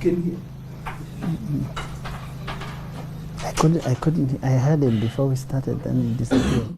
came here. I heard him before we started, then he disappeared.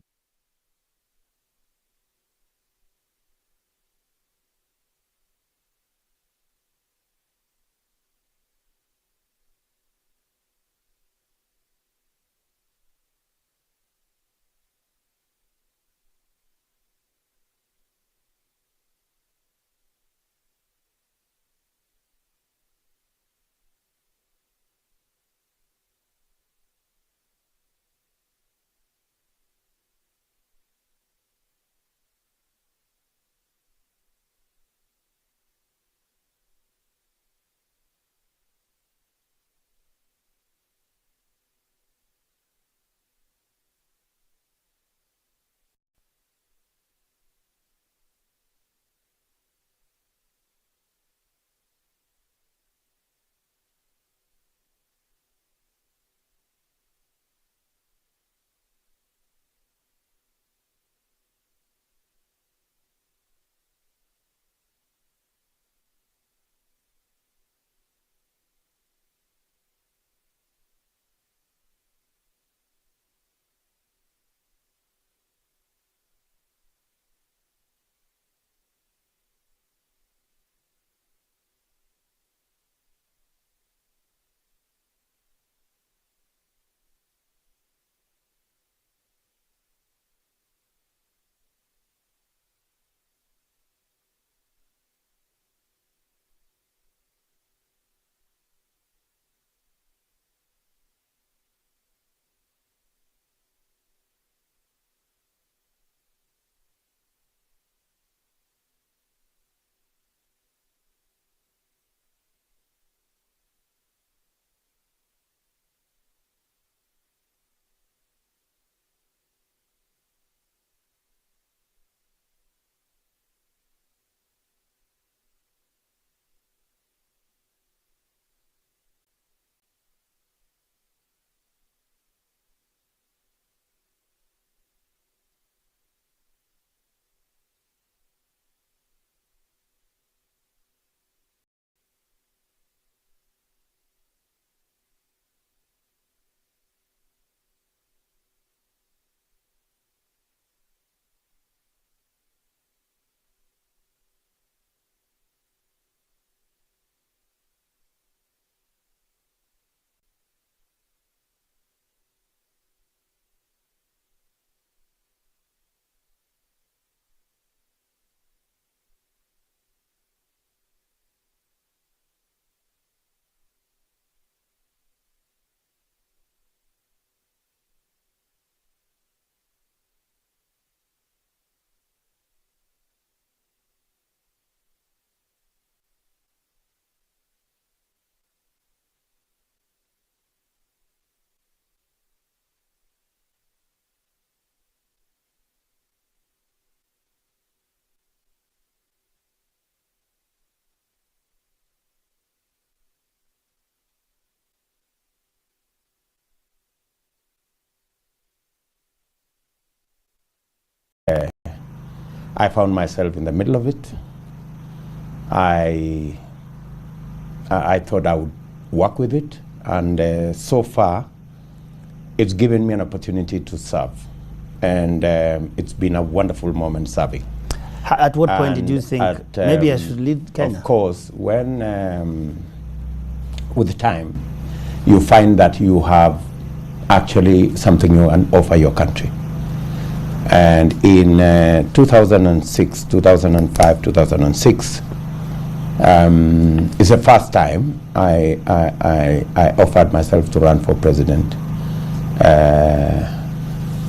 I found myself in the middle of it. I thought I would work with it, and so far it's given me an opportunity to serve, and it's been a wonderful moment serving. At what point did you think, maybe I should leave Kenya? Of course, when with time you find that you have actually something you can offer your country. And in 2006, 2005, 2006, it's the first time I offered myself to run for president.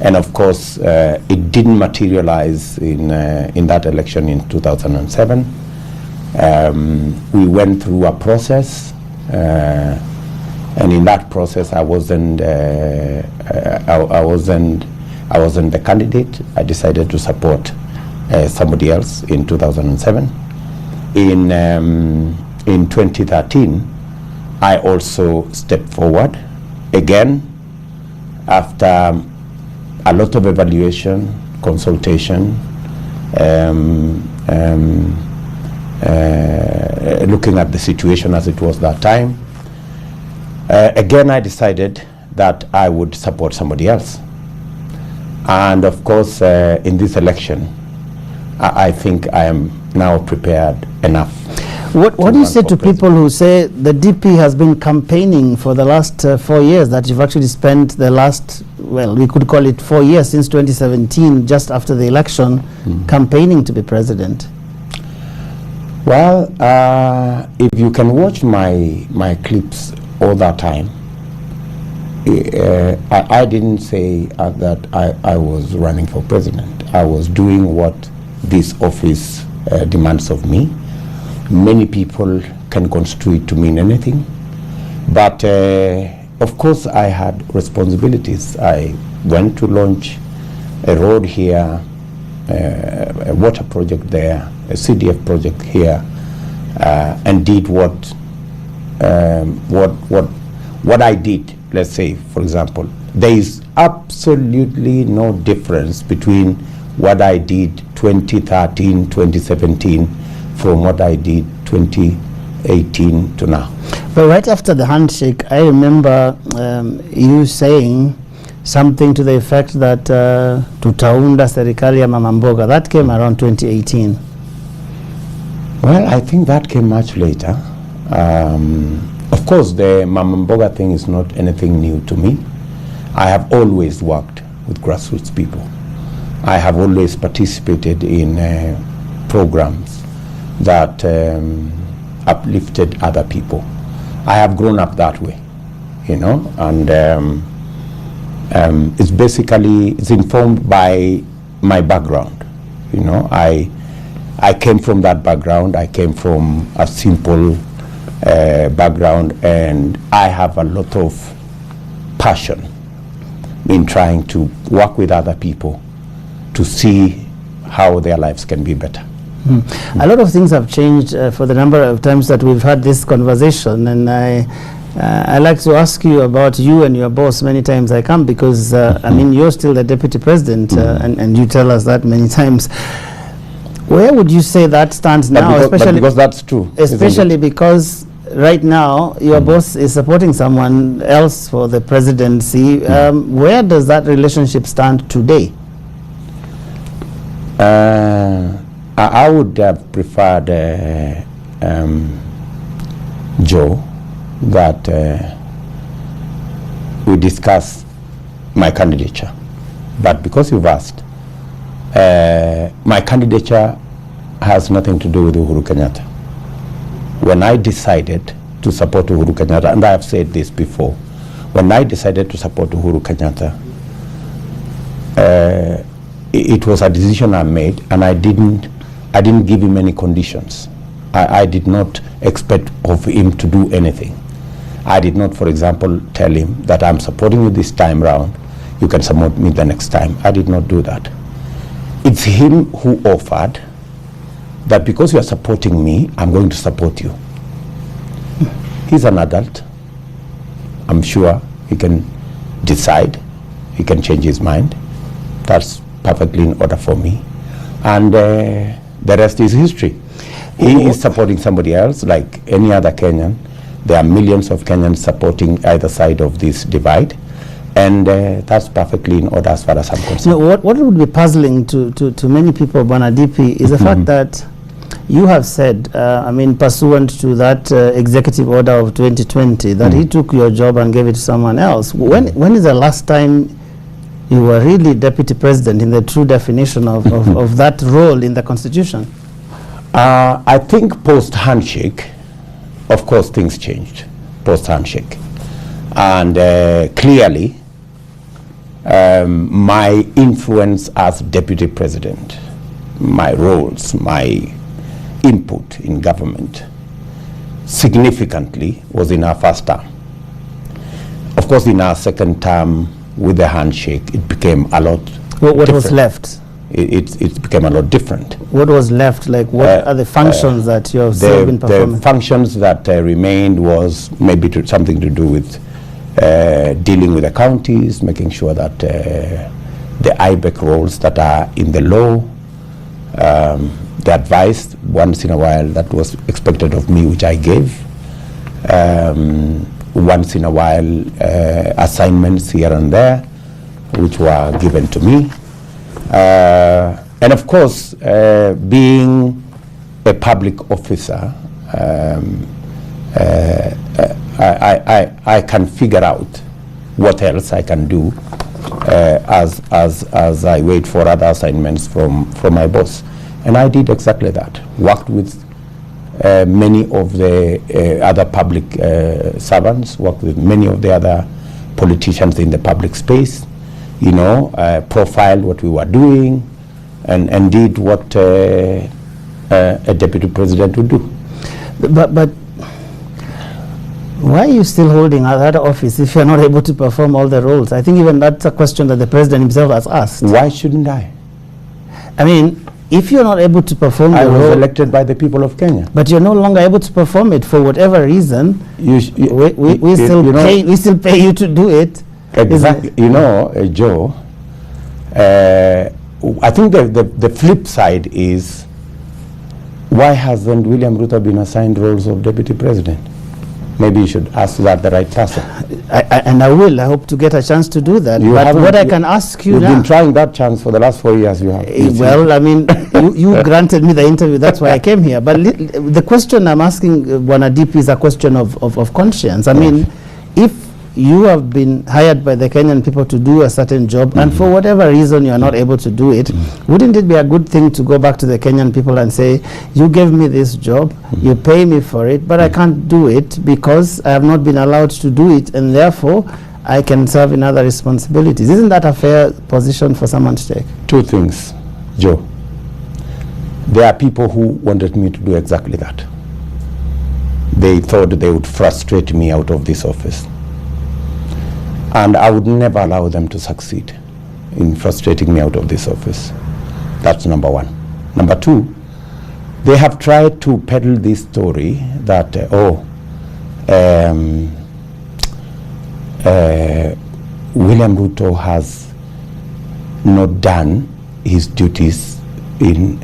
And of course, it didn't materialize in that election in 2007. We went through a process, and in that process, I wasn't the candidate. I decided to support somebody else in 2007. In 2013, I also stepped forward again after a lot of evaluation, consultation, looking at the situation as it was that time, again I decided that I would support somebody else. And of course, in this election, I think I am now prepared enough. What do you say to people who say the DP has been campaigning for the last 4 years, that you've actually spent the last, well, we could call it 4 years since 2017, just after the election, campaigning to be president? Well, if you can watch my clips all that time, I didn't say that I was running for president. I was doing what this office demands of me. Many people can construe it to mean anything, but of course I had responsibilities. I went to launch a road here, a water project there, a CDF project here, and did what I did. Let's say, for example, there is absolutely no difference between what I did 2013, 2017 from what I did 2018 to now. But right after the handshake, I remember you saying something to the effect that tutaunda serikali ya mama mboga. That came around 2018. Well, I think that came much later. Of course, the mama mboga thing is not anything new to me. I have always worked with grassroots people. I have always participated in programs that uplifted other people. I have grown up that way, you know, and it's informed by my background. You know, I came from that background. I came from a simple background, and I have a lot of passion in trying to work with other people to see how their lives can be better. A lot of things have changed for the number of times that we've had this conversation, and I like to ask you about you and your boss many times I come, because I mean, you're still the deputy president, and you tell us that many times. Where would you say that stands now? Especially because that's true. Especially because right now your boss is supporting someone else for the presidency. Where does that relationship stand today? I would have preferred Joe that we discuss my candidature, but because you've asked, my candidature has nothing to do with Uhuru Kenyatta. When I decided to support Uhuru Kenyatta, and I have said this before, when I decided to support Uhuru Kenyatta, it was a decision I made, and I didn't give him any conditions. I did not expect of him to do anything. I did not, for example, tell him that I'm supporting you this time round, you can support me the next time. I did not do that. It's him who offered that because you are supporting me, I'm going to support you. He's an adult. I'm sure he can decide, he can change his mind. That's perfectly in order for me. And the rest is history. He is supporting somebody else like any other Kenyan. There are millions of Kenyans supporting either side of this divide, and that's perfectly in order as far as I'm concerned. You know, what would be puzzling to many people, Bwana DP, is the fact that you have said, I mean, pursuant to that executive order of 2020, that he took your job and gave it to someone else. When is the last time you were really deputy president in the true definition of that role in the constitution? I think post-handshake, of course, things changed post-handshake. And clearly, my influence as deputy president, my roles, my input in government significantly was in our first term. Of course, in our second term, with the handshake, it became a lot What was left? It became a lot different. What was left? Like, what are the functions that you have still been performing? The functions that remained was maybe something to do with dealing with the counties, making sure that the IBEC roles that are in the law, the advice once in a while that was expected of me, which I gave. Once in a while, assignments here and there, which were given to me. And of course, being a public officer, I can figure out what else I can do as I wait for other assignments from my boss. And I did exactly that. Worked with many of the other public servants, worked with many of the other politicians in the public space, you know, profiled what we were doing, and did what a deputy president would do. But why are you still holding that office if you're not able to perform all the roles? I think even that's a question that the president himself has asked. Why shouldn't I? I mean, if you're not able to perform the role... I was elected by the people of Kenya. But you're no longer able to perform it for whatever reason. We still pay you to do it. Exactly. You know, Joe, I think the flip side is, why hasn't William Ruto been assigned roles of deputy president? Maybe you should ask that the right person. And I will. I hope to get a chance to do that. But what I can ask you now... You've been trying that chance for the last 4 years. You have. Well, I mean, you granted me the interview. That's why I came here. But the question I'm asking Bwana DP is a question of conscience. I mean, if you have been hired by the Kenyan people to do a certain job, and for whatever reason you are not able to do it, wouldn't it be a good thing to go back to the Kenyan people and say, you gave me this job, you pay me for it, but I can't do it because I have not been allowed to do it, and therefore I can serve in other responsibilities. Isn't that a fair position for someone to take? Two things, Joe. There are people who wanted me to do exactly that. They thought they would frustrate me out of this office. And I would never allow them to succeed in frustrating me out of this office. That's number one. Number two, they have tried to peddle this story that, William Ruto has not done his duties in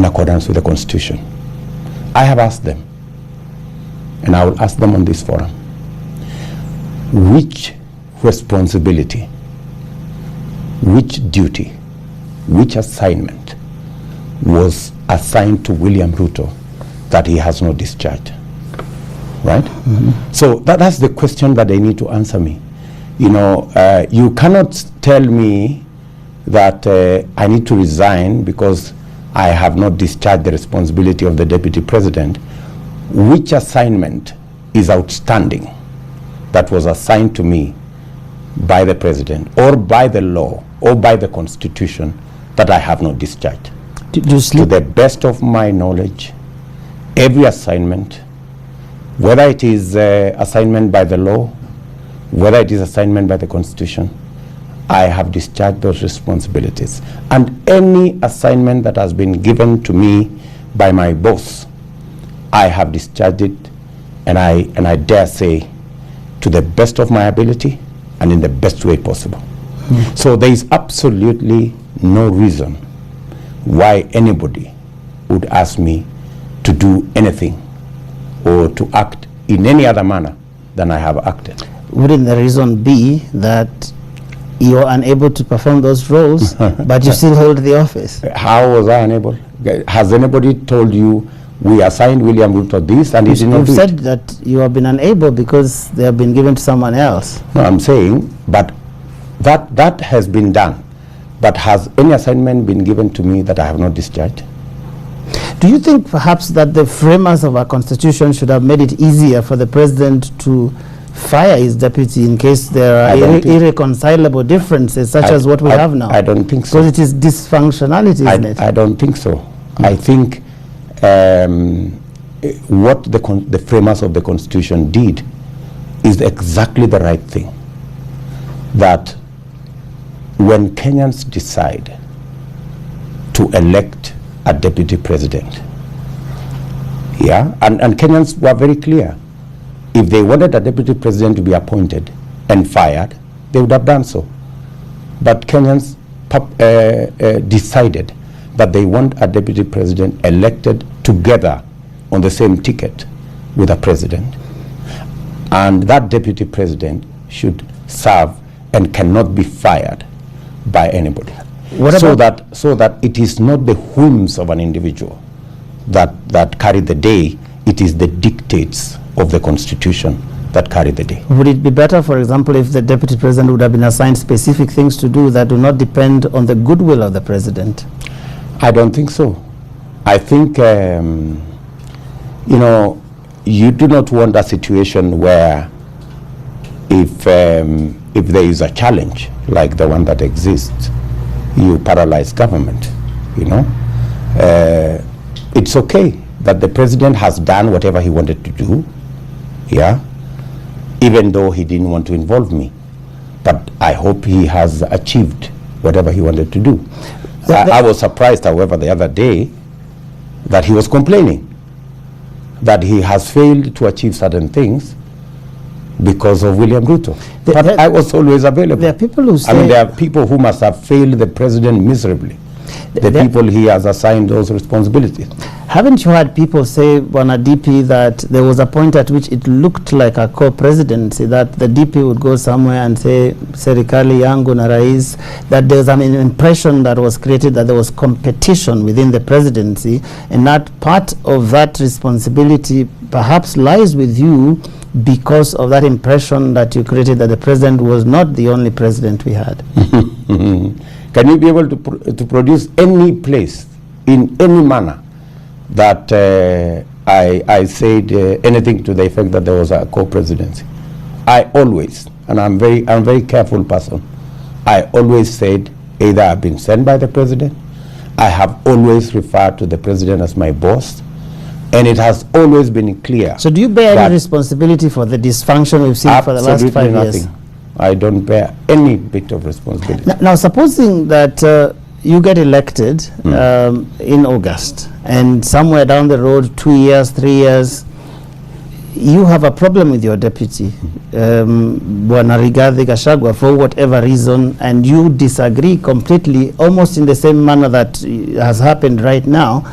accordance with the Constitution. I have asked them, and I will ask them on this forum, which responsibility, which duty, which assignment was assigned to William Ruto that he has not discharged, right? So that's the question that they need to answer me. You know, you cannot tell me that I need to resign because I have not discharged the responsibility of the deputy president. Which assignment is outstanding that was assigned to me by the president or by the law or by the Constitution that I have not discharged? To the best of my knowledge, every assignment, whether it is assignment by the law, whether it is assignment by the Constitution, I have discharged those responsibilities. And any assignment that has been given to me by my boss, I have discharged it, and I dare say, to the best of my ability and in the best way possible. So there is absolutely no reason why anybody would ask me to do anything or to act in any other manner than I have acted. Wouldn't the reason be that you are unable to perform those roles, but you still hold the office? How was I unable? Has anybody told you we assigned William Ruto this and he did not do it? You've said that you have been unable because they have been given to someone else. No, I'm saying, but that has been done. But has any assignment been given to me that I have not discharged? Do you think perhaps that the framers of our constitution should have made it easier for the president to fire his deputy in case there are irreconcilable differences such as what we have now? I don't think so. Because it is dysfunctionality, isn't it? I don't think so. I think what the framers of the Constitution did is exactly the right thing. That when Kenyans decide to elect a deputy president, and Kenyans were very clear. If they wanted a deputy president to be appointed and fired, they would have done so. But Kenyans decided that they want a deputy president elected together on the same ticket with a president, and that deputy president should serve and cannot be fired by anybody. So that it is not the whims of an individual that carry the day, it is the dictates of the Constitution that carry the day. Would it be better, for example, if the deputy president would have been assigned specific things to do that do not depend on the goodwill of the president? I don't think so. I think, you know, you do not want a situation where if there is a challenge like the one that exists, you paralyze government, you know. It's okay that the president has done whatever he wanted to do, yeah, even though he didn't want to involve me. But I hope he has achieved whatever he wanted to do. I was surprised, however, the other day that he was complaining that he has failed to achieve certain things because of William Ruto. But I was always available. There are people who say... I mean, there are people who must have failed the president miserably. The people he has assigned those responsibilities. Haven't you heard people say, Bwana DP, that there was a point at which it looked like a co-presidency, that the DP would go somewhere and say, serikali yangu na rais, that there was an impression that was created that there was competition within the presidency, and that part of that responsibility perhaps lies with you because of that impression that you created that the president was not the only president we had. Can you be able to produce any place in any manner that I said anything to the effect that there was a co-presidency? I always, and I'm a very careful person, I always said either I've been sent by the president, I have always referred to the president as my boss, and it has always been clear. So do you bear any responsibility for the dysfunction we've seen for the last 5 years? I don't bear any bit of responsibility. Now supposing that you get elected in August, and somewhere down the road, 2 years, 3 years, you have a problem with your deputy, Bwana Rigathi Gachagua, for whatever reason, and you disagree completely, almost in the same manner that has happened right now,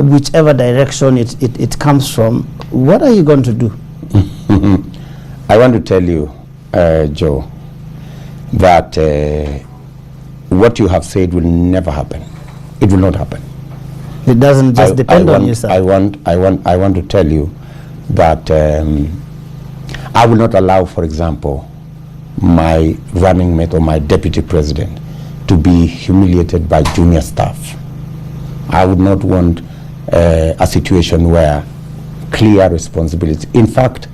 whichever direction it comes from. What are you going to do? I want to tell you, Joe, that what you have said will never happen. It will not happen. It doesn't just depend on you, sir. I want to tell you that I will not allow, for example, my running mate or my deputy president to be humiliated by junior staff. I would not want a situation where clear responsibility. In fact,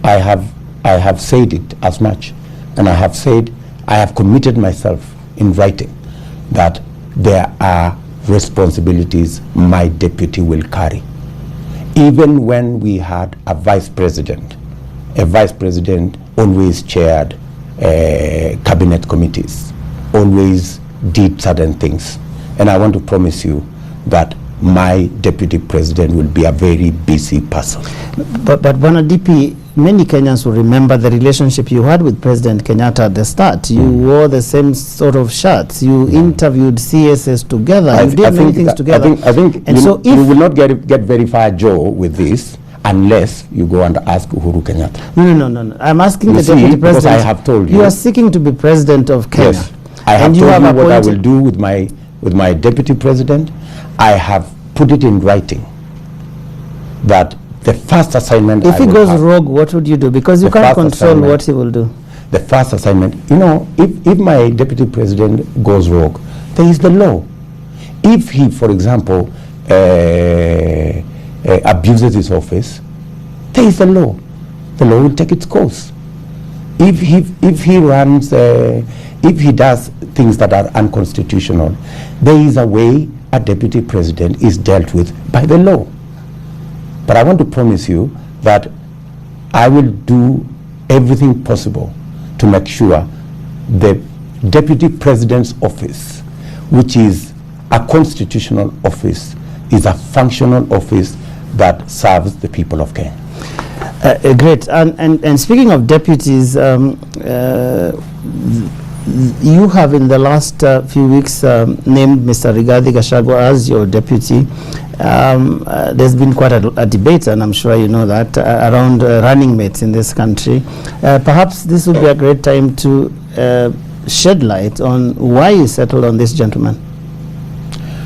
I have said it as much, and I have said, I have committed myself in writing that there are responsibilities my deputy will carry. Even when we had a vice president always chaired cabinet committees, always did certain things. And I want to promise you that my deputy president will be a very busy person. But Bwana DP, many Kenyans will remember the relationship you had with President Kenyatta at the start. You wore the same sort of shirts. You interviewed CSS together. You did many things together. I think and so you will not get very far, Joe, with this unless you go and ask Uhuru Kenyatta. No. I'm asking the deputy president. Because I have told you. You are seeking to be president of Kenya. Yes. I have told you what I will do with my deputy president. I have put it in writing that the first assignment if he goes rogue, what would you do? Because you can't control what he will do. The first assignment, you know, if my deputy president goes rogue, there is the law. If he, for example, abuses his office, there is the law. The law will take its course. If he runs, if he does things that are unconstitutional, there is a way a deputy president is dealt with by the law. But I want to promise you that I will do everything possible to make sure the deputy president's office, which is a constitutional office, is a functional office that serves the people of Kenya. Great. And speaking of deputies, You have in the last few weeks named Mr. Rigathi Gachagua as your deputy. There's been quite a debate, and I'm sure you know that, around running mates in this country. Perhaps this would be a great time to shed light on why you settled on this gentleman.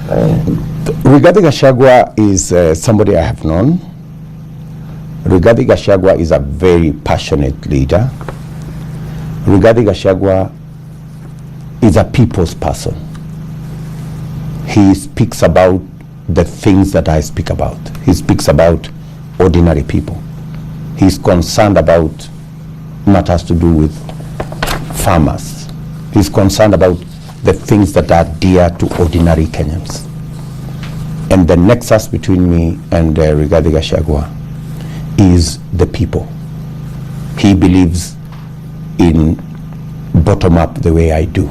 Rigathi Gachagua is somebody I have known. Rigathi Gachagua is a very passionate leader. Rigathi Gachagua is a people's person. He speaks about the things that I speak about. He speaks about ordinary people. He's concerned about matters to do with farmers. He's concerned about the things that are dear to ordinary Kenyans. And the nexus between me and Rigathi Gachagua is the people. He believes in bottom up the way I do.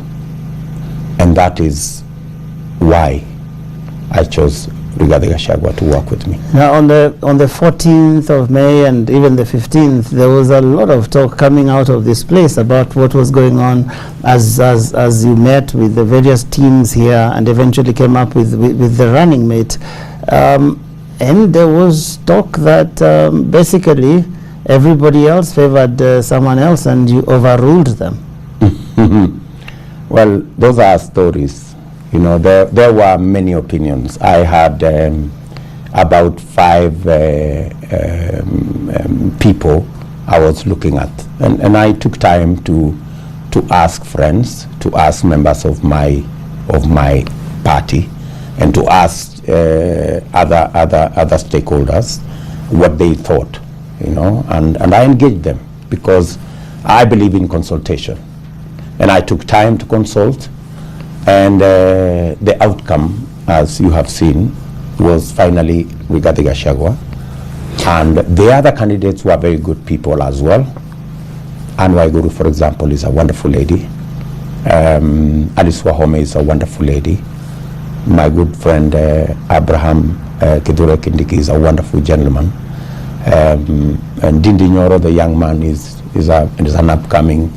And that is why I chose Rigathi Gachagua to work with me. Now, on the 14th of May and even the 15th, there was a lot of talk coming out of this place about what was going on as you met with the various teams here and eventually came up with the running mate. And there was talk that basically everybody else favored someone else and you overruled them. Well, those are stories. You know, there were many opinions. I had about 5 people I was looking at, and I took time to ask friends, to ask members of my party, and to ask other stakeholders what they thought. You know, and I engaged them because I believe in consultation, and I took time to consult. And the outcome, as you have seen, was finally Rigathi Gachagua. And the other candidates were very good people as well. Anne Waiguru, for example, is a wonderful lady. Alice Wahome is a wonderful lady. My good friend Abraham Kithure Kindiki is a wonderful gentleman. And Ndindi Nyoro, the young man, is an upcoming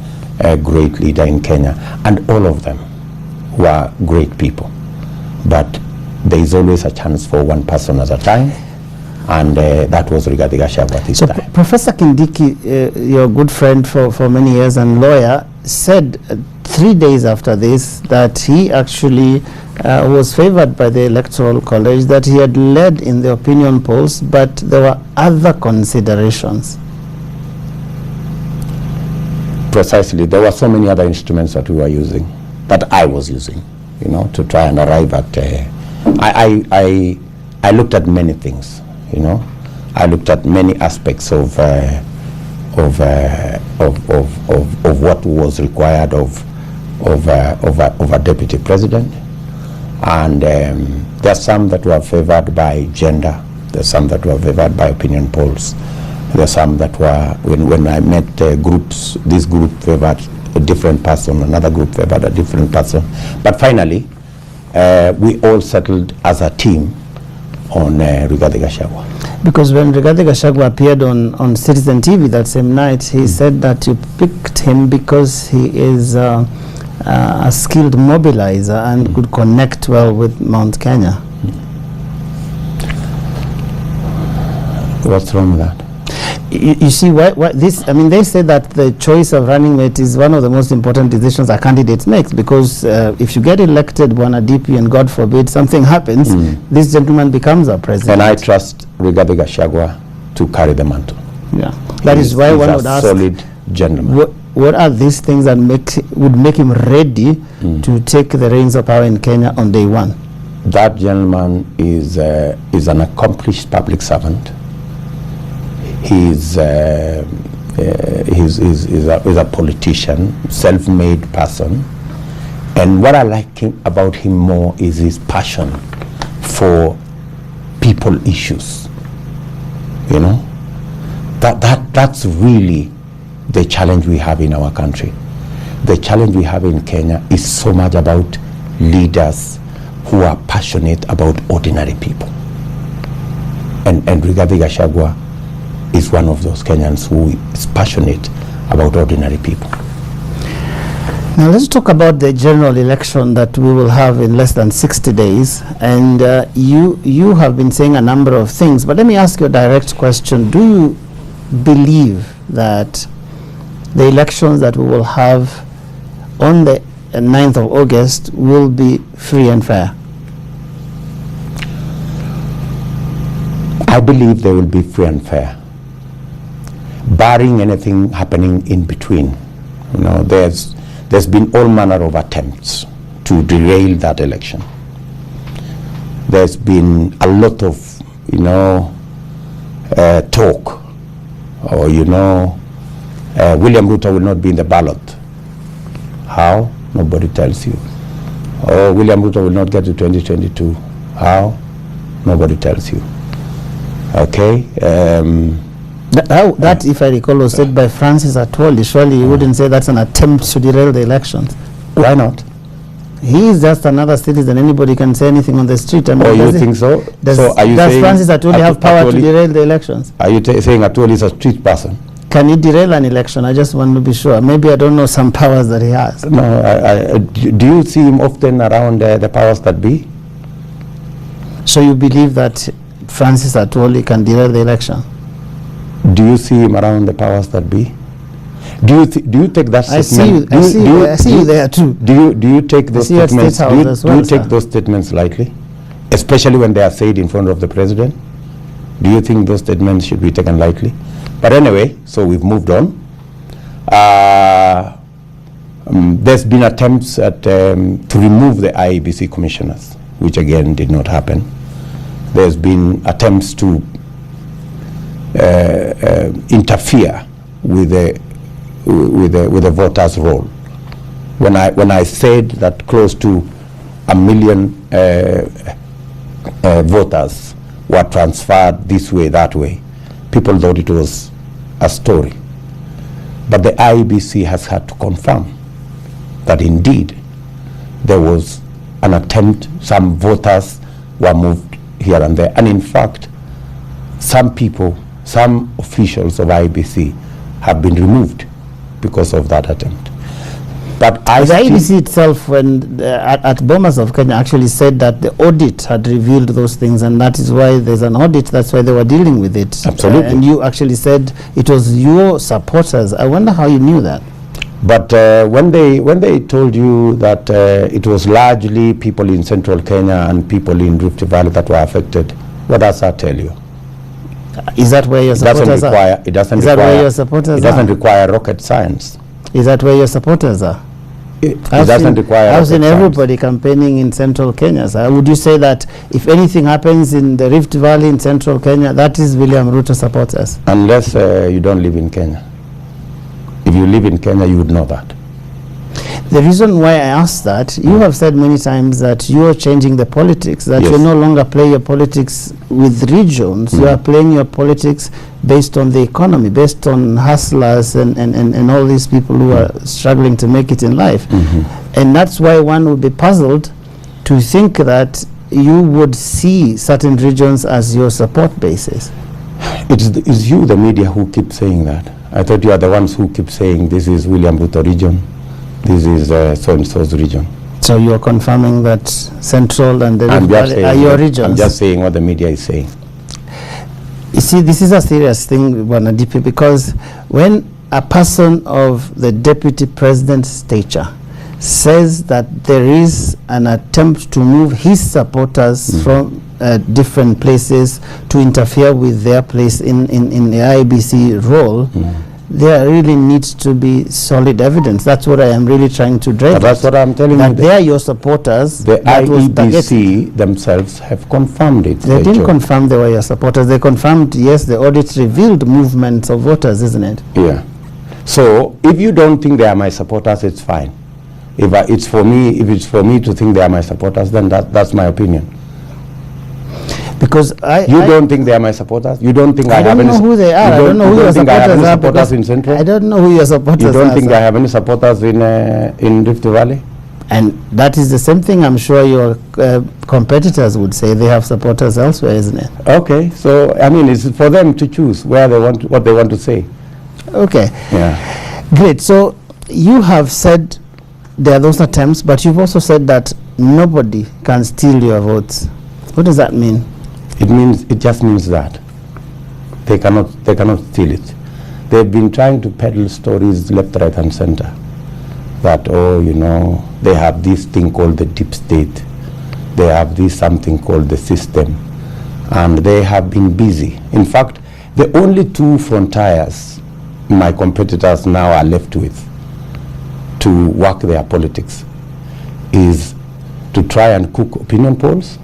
great leader in Kenya. And all of them were great people, but there is always a chance for one person at a time, and that was Rigathi Gachagua this time. Professor Kindiki, your good friend for many years and lawyer, said 3 days after this that he actually was favored by the Electoral College, that he had led in the opinion polls, but there were other considerations. Precisely, there were so many other instruments that we were using, that I was using, you know, to try and arrive at. I looked at many things, you know. I looked at many aspects of what was required of a deputy president, and there are some that were favored by gender. There are some that were favored by opinion polls. There are some that were when I met groups. This group favored a different person, another group favored a different person. But finally, we all settled as a team on Rigathi Gachagua. Because when Rigathi Gachagua appeared on Citizen TV that same night, he said that you picked him because he is a skilled mobilizer and could connect well with Mount Kenya. What's wrong with that? You see, why this? I mean, they say that the choice of running mate is one of the most important decisions a candidate makes, because if you get elected, Bwana DP, and God forbid something happens, this gentleman becomes our president. And I trust Rigathi Gachagua to carry the mantle. Yeah, that is why one would ask, solid gentleman. What are these things that would make him ready to take the reins of power in Kenya on day one? That gentleman is an accomplished public servant. He's a politician, self-made person, and what I like about him more is his passion for people issues. You know, that's really the challenge we have in our country. The challenge we have in Kenya is so much about leaders who are passionate about ordinary people, and Rigathi Gachagua is one of those Kenyans who is passionate about ordinary people. Now let's talk about the general election that we will have in less than 60 days. And you have been saying a number of things, but let me ask you a direct question. Do you believe that the elections that we will have on the 9th of August will be free and fair? I believe they will be free and fair, barring anything happening in between. You know, there's been all manner of attempts to derail that election. There's been a lot of, talk, or William Ruto will not be in the ballot. How? Nobody tells you. Or William Ruto will not get to 2022. How? Nobody tells you. Okay. That, if I recall, was said by Francis Atwoli. Surely you wouldn't say that's an attempt to derail the elections. Why not? He is just another citizen. Anybody can say anything on the street. I mean, you think so? Does saying Francis Atwoli have power to derail the elections? Are you saying Atwoli is a street person? Can he derail an election? I just want to be sure. Maybe I don't know some powers that he has. No, do you see him often around the powers that be? So you believe that Francis Atwoli can derail the election? Do you see him around the powers that be? Do you take that statement? I see you there too. Do you take those statements? Do you take sir. those statements lightly, especially when they are said in front of the president? Do you think those statements should be taken lightly? But anyway, so we've moved on. There's been attempts at to remove the IEBC commissioners, which again did not happen. There's been attempts to interfere with the voters' roll. When I said that close to 1 million voters were transferred this way, that way, people thought it was a story. But the IEBC has had to confirm that indeed there was an attempt, some voters were moved here and there. And in fact, some people, some officials of IEBC have been removed because of that attempt. But the IEBC itself, when at Bomas of Kenya, actually said that the audit had revealed those things, and that is why there's an audit. That's why they were dealing with it. Absolutely. And you actually said it was your supporters. I wonder how you knew that. But when they told you that it was largely people in Central Kenya and people in Rift Valley that were affected, what does that tell you? Is that where your supporters are? It doesn't require rocket science. Is that where your supporters are? It doesn't require. I've seen everybody campaigning in Central Kenya. So would you say that if anything happens in the Rift Valley in Central Kenya, that is William Ruto supporters? Unless you don't live in Kenya. If you live in Kenya, you would know that. The reason why I asked that, you have said many times that you are changing the politics, that Yes. you no longer play your politics with regions, you are playing your politics based on the economy, based on hustlers and all these people who are struggling to make it in life. And that's why one would be puzzled to think that you would see certain regions as your support bases. It's you, the media, who keep saying that. I thought you are the ones who keep saying this is William Ruto region, this is so-and-so's region. So you are confirming that Central and the Rift Valley are your regions? I'm just saying what the media is saying. You see, this is a serious thing, Bwana DP, because when a person of the deputy president's stature says that there is an attempt to move his supporters from different places to interfere with their place in the IEBC role, there really needs to be solid evidence. That's what I am really trying to drive. That's what I'm telling you. That they are your supporters. The IEBC themselves have confirmed it. They didn't confirm they were your supporters. They confirmed, yes, the audit revealed movements of voters, isn't it? Yeah. So if you don't think they are my supporters, it's fine. If it's for me to think they are my supporters, then that's my opinion. Because you don't think they are my supporters? You don't think I don't know who they are. I don't know who your supporters are. Supporters in Central? I don't know who your supporters are. You don't think I have any supporters in Rift Valley? And that is the same thing I'm sure your competitors would say. They have supporters elsewhere, isn't it? Okay, so I mean, it's for them to choose where they want what they want to say. Okay. Yeah. Great. So you have said there are those attempts, but you've also said that nobody can steal your votes. What does that mean? It just means that they cannot steal it. They've been trying to peddle stories left, right, and center. That, oh, you know, they have this thing called the deep state. They have this something called the system. And they have been busy. In fact, the only two frontiers my competitors now are left with to work their politics is to try and cook opinion polls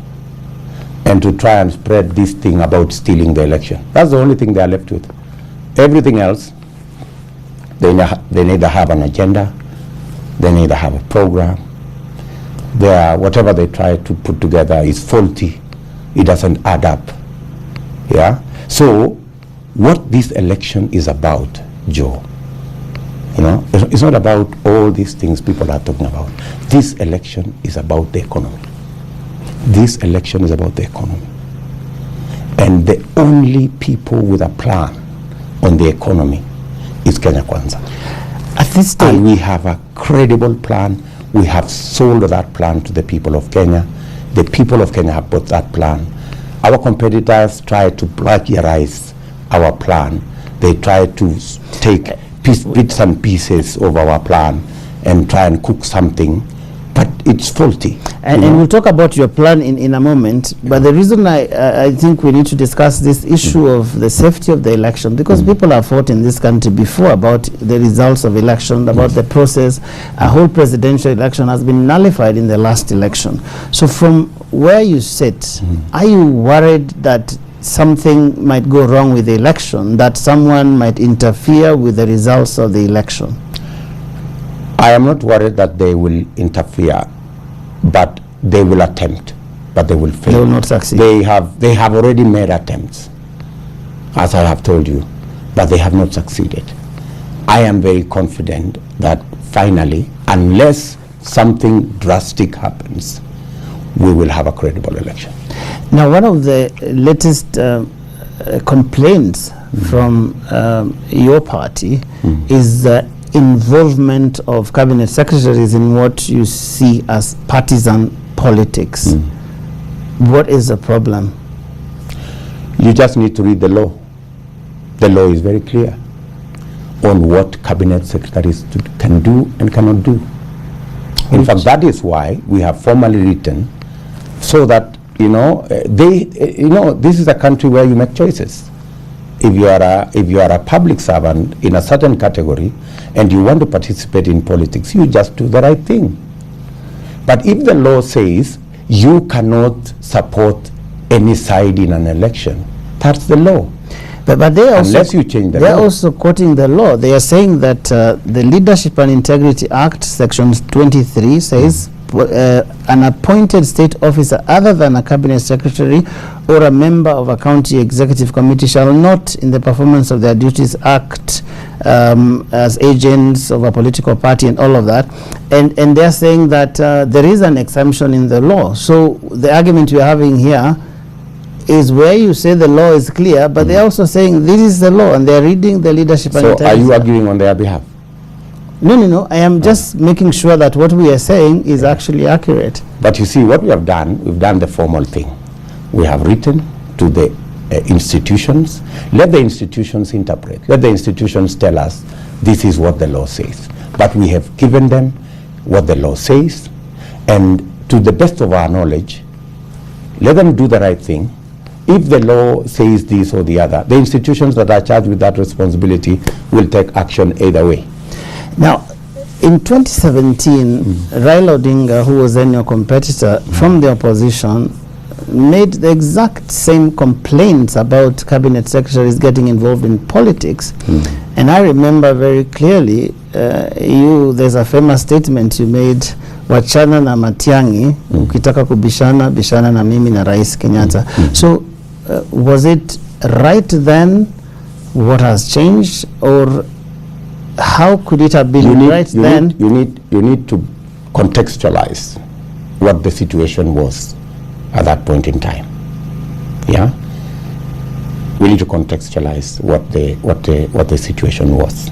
and to try and spread this thing about stealing the election. That's the only thing they are left with. Everything else, they neither have an agenda, they neither have a program. Whatever they try to put together is faulty. It doesn't add up. Yeah. So, what this election is about, Joe, you know, it's not about all these things people are talking about. This election is about the economy. This election is about the economy. And the only people with a plan on the economy is Kenya Kwanza. At this stage, and we have a credible plan. We have sold that plan to the people of Kenya. The people of Kenya have bought that plan. Our competitors try to plagiarize our plan. They try to take bits and pieces of our plan and try and cook something, but it's faulty. And we'll talk about your plan in a moment, but the reason I think we need to discuss this issue of the safety of the election, because people have fought in this country before about the results of election, about the process. A whole presidential election has been nullified in the last election. So from where you sit, are you worried that something might go wrong with the election, that someone might interfere with the results of the election? I am not worried that they will interfere, but they will attempt, but they will fail. They will not succeed. They have already made attempts, as I have told you, but they have not succeeded. I am very confident that finally, unless something drastic happens, we will have a credible election. Now, one of the latest complaints from your party is the involvement of cabinet secretaries in what you see as partisan politics. What is the problem? You just need to read the law. The law is very clear on what cabinet secretaries can do and cannot do. In fact, that is why we have formally written so that, you know, this is a country where you make choices. If you are a public servant in a certain category and you want to participate in politics, you just do the right thing. But if the law says you cannot support any side in an election, that's the law. But they also, unless you change the law. They're also quoting the law. They are saying that the Leadership and Integrity Act, Section 23, says an appointed state officer other than a cabinet secretary or a member of a county executive committee shall not, in the performance of their duties, act as agents of a political party and all of that. And they're saying that there is an exemption in the law. So the argument we're having here is where you say the law is clear, but they're also saying this is the law, and they're reading the Leadership and Integrity. So are you arguing on their behalf? No. I am just making sure that what we are saying is actually accurate. But you see, what we have done, we've done the formal thing. We have written to the institutions. Let the institutions interpret. Let the institutions tell us this is what the law says. But we have given them what the law says, and to the best of our knowledge, let them do the right thing. If the law says this or the other, the institutions that are charged with that responsibility will take action either way. Now, in 2017, Raila Odinga, who was then your competitor from the opposition, made the exact same complaints about cabinet secretaries getting involved in politics. And I remember very clearly, there's a famous statement you made, wachana na Matiang'i, ukitaka kubishana, bishana na mimi na Rais Kenyatta. So, was it right then? What has changed? Or how could it have been right then? You need to contextualize what the situation was at that point in time. Yeah, we need to contextualize what the situation was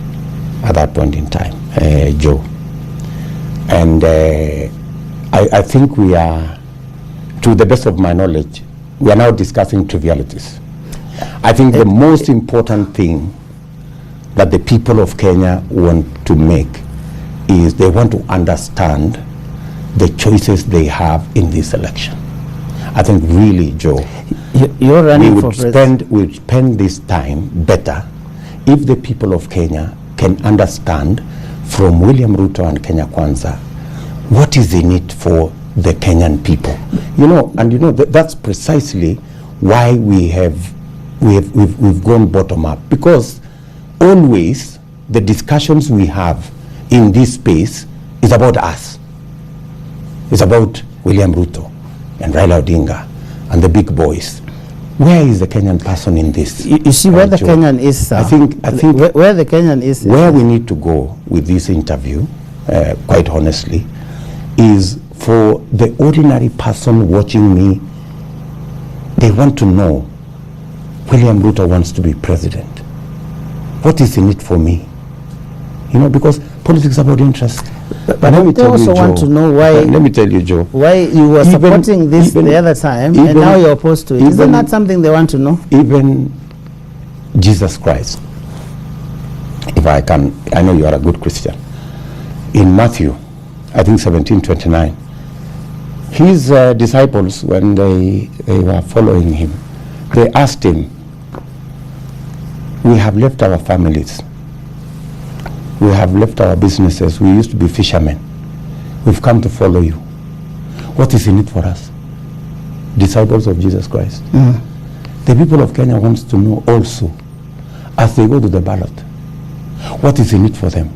at that point in time, Joe. And I think we are, to the best of my knowledge, we are now discussing trivialities. I think the most important thing that the people of Kenya want to make is they want to understand the choices they have in this election. I think really, Joe, you're running for president. We would spend this time better if the people of Kenya can understand from William Ruto and Kenya Kwanza what is in it for the Kenyan people. That's precisely why we've gone bottom up, because always the discussions we have in this space is about us. It's about William Ruto and Raila Odinga and the big boys. Where is the Kenyan person in this? You see where the Kenyan is, sir. I think where the Kenyan is. Where we need to go with this interview, quite honestly, is for the ordinary person watching me. They want to know, William Ruto wants to be president. What is in it for me? Because politics is about interest. But they also want to know why. Let me tell you, Joe. Why you were supporting this the other time, and now you're opposed to it. Isn't that something they want to know? Even Jesus Christ, if I can, I know you are a good Christian. In Matthew, I think 17:29, his disciples, when they were following him, they asked him, we have left our families. We have left our businesses. We used to be fishermen. We've come to follow you. What is in it for us? Disciples of Jesus Christ. The people of Kenya wants to know also, as they go to the ballot, what is in it for them?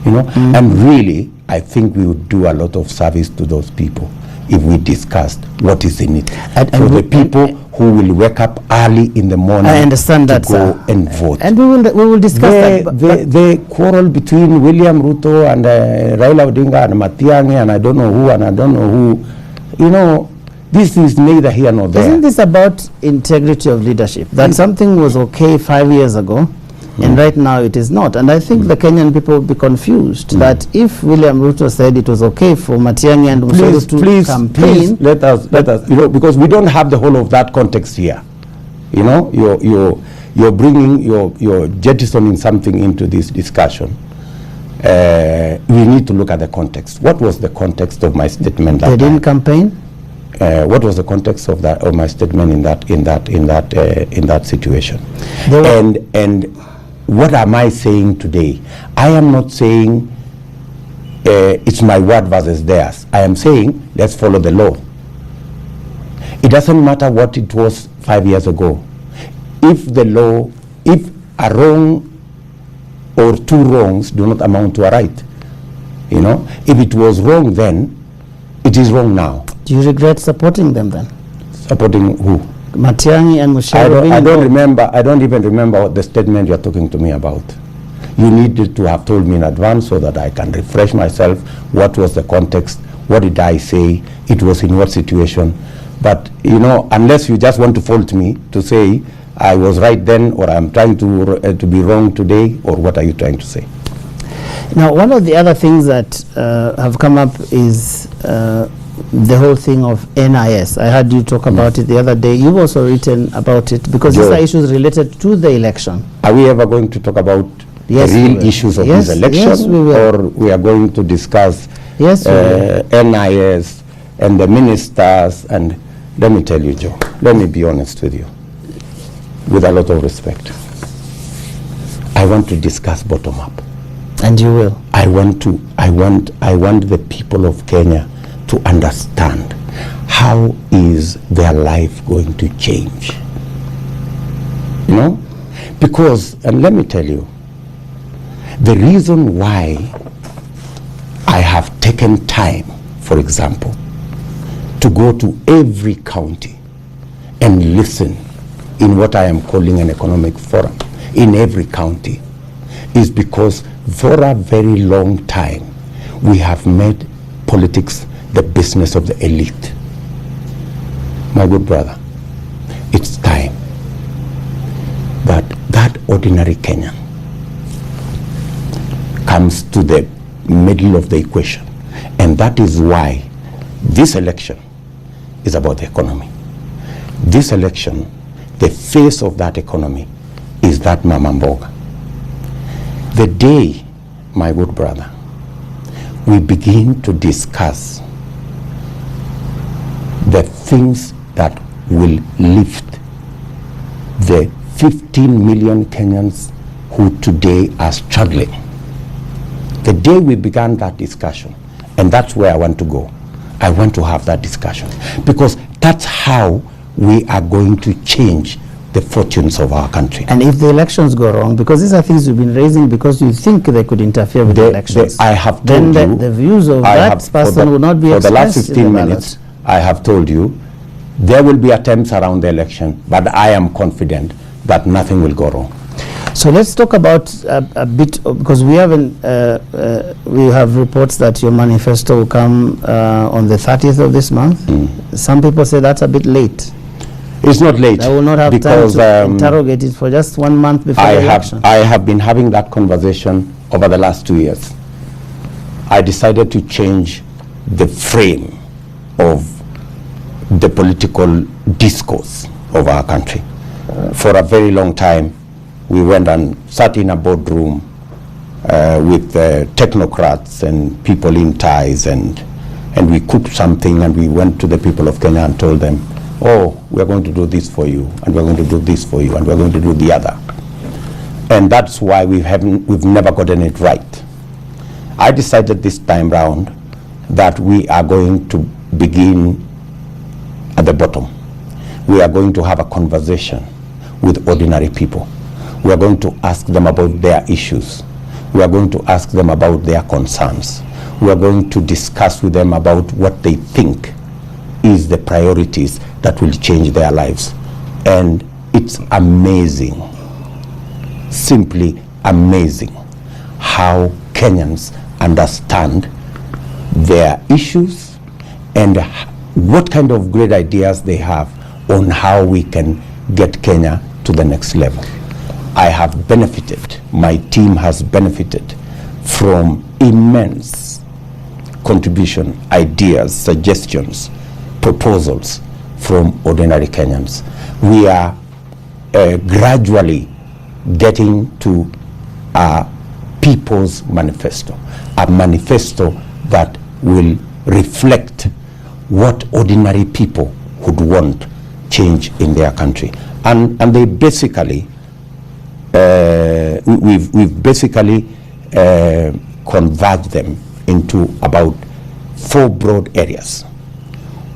And really, I think we would do a lot of service to those people if we discussed what is in it. For the people who will wake up early in the morning, I understand to that, go sir. and vote. And we will discuss that. The quarrel between William Ruto and Raila Odinga and Matiang'i and I don't know who, this is neither here nor there. Isn't this about integrity of leadership? That something was okay 5 years ago, and right now it is not. And I think the Kenyan people will be confused that if William Ruto said it was okay for Matiang'i and Musoro to campaign, please let us, because we don't have the whole of that context here. You're bringing, you're jettisoning something into this discussion. We need to look at the context. What was the context of my statement that they didn't campaign? What was the context of my statement in that situation? And what am I saying today? I am not saying it's my word versus theirs. I am saying let's follow the law. It doesn't matter what it was 5 years ago. If a wrong or two wrongs do not amount to a right, if it was wrong then, it is wrong now. Do you regret supporting them then? Supporting who? Matiang'i and Musoro. I don't even remember what the statement you're talking to me about. You needed to have told me in advance so that I can refresh myself. What was the context? What did I say? It was in what situation? But, unless you just want to fault me to say I was right then or I'm trying to be wrong today, or what are you trying to say? Now, one of the other things that have come up is the whole thing of NIS. I heard you talk about it the other day. You've also written about it because these are issues related to the election. Are we ever going to talk about the real issues of this election? Yes, we will. Or we are going to discuss NIS and the ministers? And let me tell you, Joe, let me be honest with you, with a lot of respect. I want to discuss bottom up. And you will. I want the people of Kenya to understand how is their life going to change. Because, and let me tell you, the reason why I have taken time, for example, to go to every county and listen in what I am calling an economic forum in every county is because for a very long time we have made politics the business of the elite. My good brother, it's time that ordinary Kenyan comes to the middle of the equation. And that is why this election is about the economy. This election, the face of that economy is that Mama Mboga. The day, my good brother, we begin to discuss the things that will lift the 15 million Kenyans who today are struggling. The day we began that discussion, and that's where I want to go, I want to have that discussion, because that's how we are going to change the fortunes of our country. And if the elections go wrong, because these are things you've been raising because you think they could interfere with the elections, I have then told you, the views of that person will not be for the last expressed 15 in the minutes, ballot. I have told you there will be attempts around the election, but I am confident that nothing will go wrong. So let's talk about a bit, because we haven't, we have reports that your manifesto will come on the 30th of this month. Some people say that's a bit late. It's not late. I will not have because, time to interrogate it for just 1 month before the election. I have been having that conversation over the last 2 years. I decided to change the frame of the political discourse of our country. For a very long time, we went and sat in a boardroom with technocrats and people in ties, and we cooked something, and we went to the people of Kenya and told them, oh, we're going to do this for you, and we're going to do this for you, and we're going to do the other. And that's why we've never gotten it right. I decided this time round that we are going to begin at the bottom. We are going to have a conversation with ordinary people. We are going to ask them about their issues. We are going to ask them about their concerns. We are going to discuss with them about what they think is the priorities that will change their lives. And it's amazing, simply amazing, how Kenyans understand their issues and what kind of great ideas they have on how we can get Kenya to the next level. I have benefited, my team has benefited from immense contribution, ideas, suggestions, proposals from ordinary Kenyans. We are gradually getting to a people's manifesto, a manifesto that will reflect what ordinary people would want change in their country. And they basically, we've basically converged them into about 4 broad areas.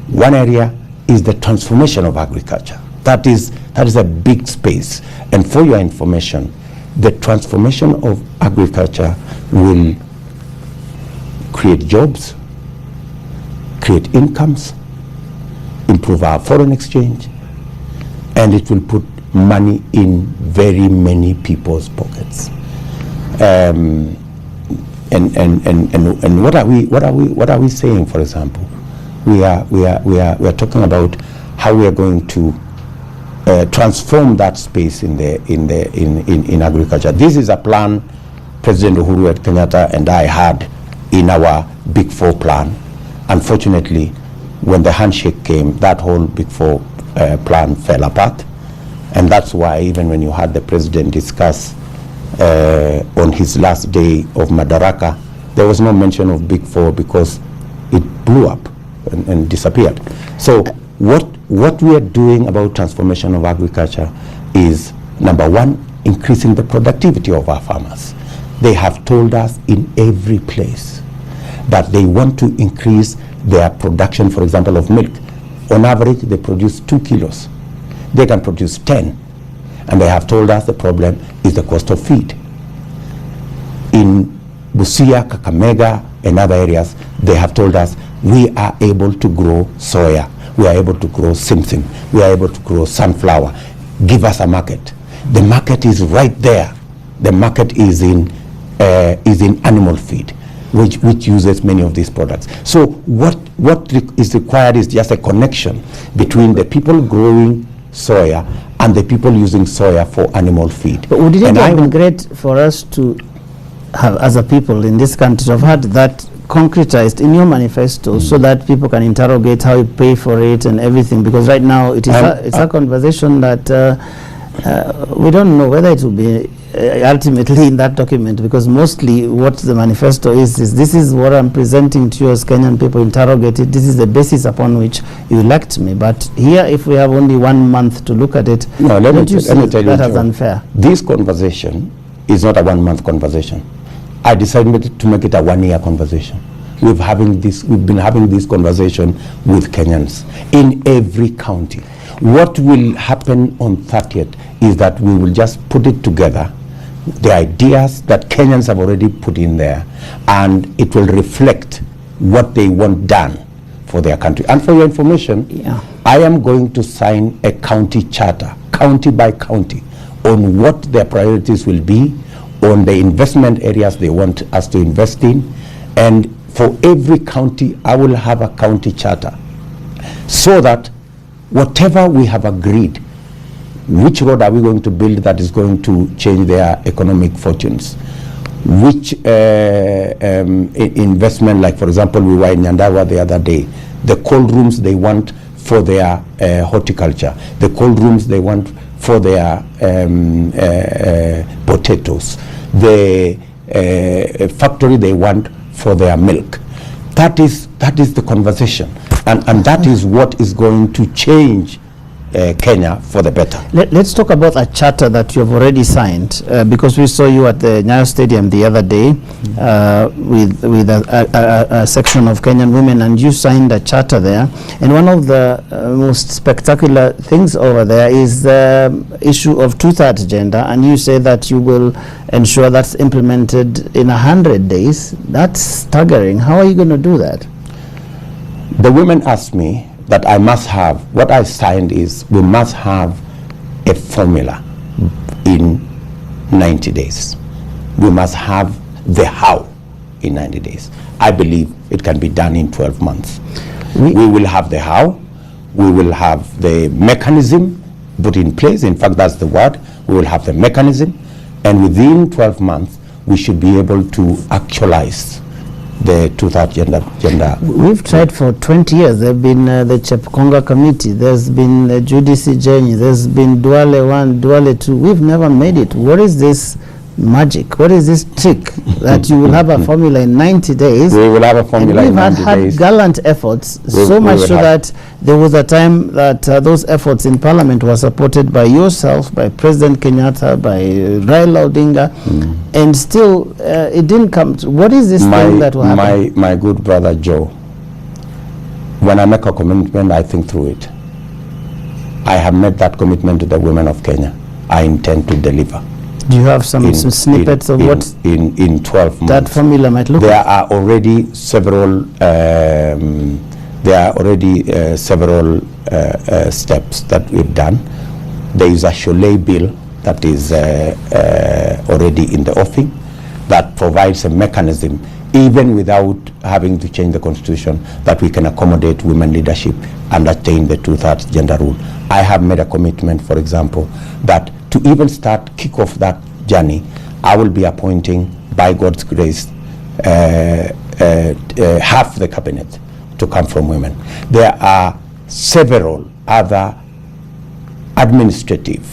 One area is the transformation of agriculture. That is a big space. And for your information, the transformation of agriculture will create jobs, create incomes, improve our foreign exchange, and it will put money in very many people's pockets. And what are we saying? For example, we are talking about how we are going to transform that space in agriculture. This is a plan President Uhuru Kenyatta and I had in our Big Four plan. Unfortunately, when the handshake came, that whole Big Four plan fell apart. And that's why even when you had the president discuss on his last day of Madaraka, there was no mention of Big Four because it blew up and disappeared. So what we are doing about transformation of agriculture is, number one, increasing the productivity of our farmers. They have told us in every place that they want to increase their production, for example, of milk. On average, they produce 2 kilos. They can produce 10. And they have told us the problem is the cost of feed. In Busia, Kakamega, and other areas, they have told us we are able to grow soya, we are able to grow simsim, we are able to grow sunflower. Give us a market. The market is right there. The market is in animal feed, which uses many of these products. So what is required is just a connection between the people growing soya and the people using soya for animal feed. But would it have been great for us to as a people in this country, to have had that concretized in your manifesto, so that people can interrogate how you pay for it and everything, because right now it is it's a conversation that we don't know whether it will be ultimately in that document, because mostly what the manifesto is this is what I'm presenting to you as Kenyan people, interrogate it, this is the basis upon which you elect me. But here, if we have only 1 month to look at it, no, let me tell you, that as unfair? This conversation is not a 1 month conversation. I decided to make it a 1 year conversation. We've been having this conversation with Kenyans in every county. What will happen on 30th is that we will just put it together, the ideas that Kenyans have already put in there, and it will reflect what they want done for their country. And for your information, I am going to sign a county charter, county by county, on what their priorities will be, on the investment areas they want us to invest in. And for every county, I will have a county charter, so that whatever we have agreed, which road are we going to build that is going to change their economic fortunes, which investment, like for example, we were in Nyandarua the other day, the cold rooms they want for their horticulture, the cold rooms they want for their potatoes, the factory they want for their milk. That is the conversation, and that is what is going to change Kenya for the better. Let's talk about a charter that you have already signed, because we saw you at the Nyayo Stadium the other day with a section of Kenyan women, and you signed a charter there. And one of the most spectacular things over there is the issue of two-thirds gender, and you say that you will ensure that's implemented in 100 days. That's staggering. How are you going to do that? The women asked me that I must have, what I signed is we must have a formula in 90 days. We must have the how in 90 days. I believe it can be done in 12 months. We will have the how, we will have the mechanism put in place. In fact, that's the word. We will have the mechanism, and within 12 months, we should be able to actualize the two-thirds gender. We've tried for 20 years. There have been the Chepkonga Committee, there's been Judici Jenny, there's been Duale 1, Duale 2. We've never made it. What is this magic? What is this trick that you will have a formula in 90 days? We will have a formula in 90 days. We've had gallant efforts, so much so that there was a time that those efforts in Parliament were supported by yourself, by President Kenyatta, by Raila Odinga, and still it didn't come to. What is this thing that will happen? My good brother Joe, when I make a commitment, I think through it. I have made that commitment to the women of Kenya. I intend to deliver. Do you have some snippets of what in 12 months that formula might look like? There are already several steps that we've done. There is a Cholet bill that is already in the offing that provides a mechanism, even without having to change the constitution, that we can accommodate women leadership and attain the two-thirds gender rule. I have made a commitment, for example, that to even kick off that journey, I will be appointing, by God's grace, half the cabinet to come from women. There are several other administrative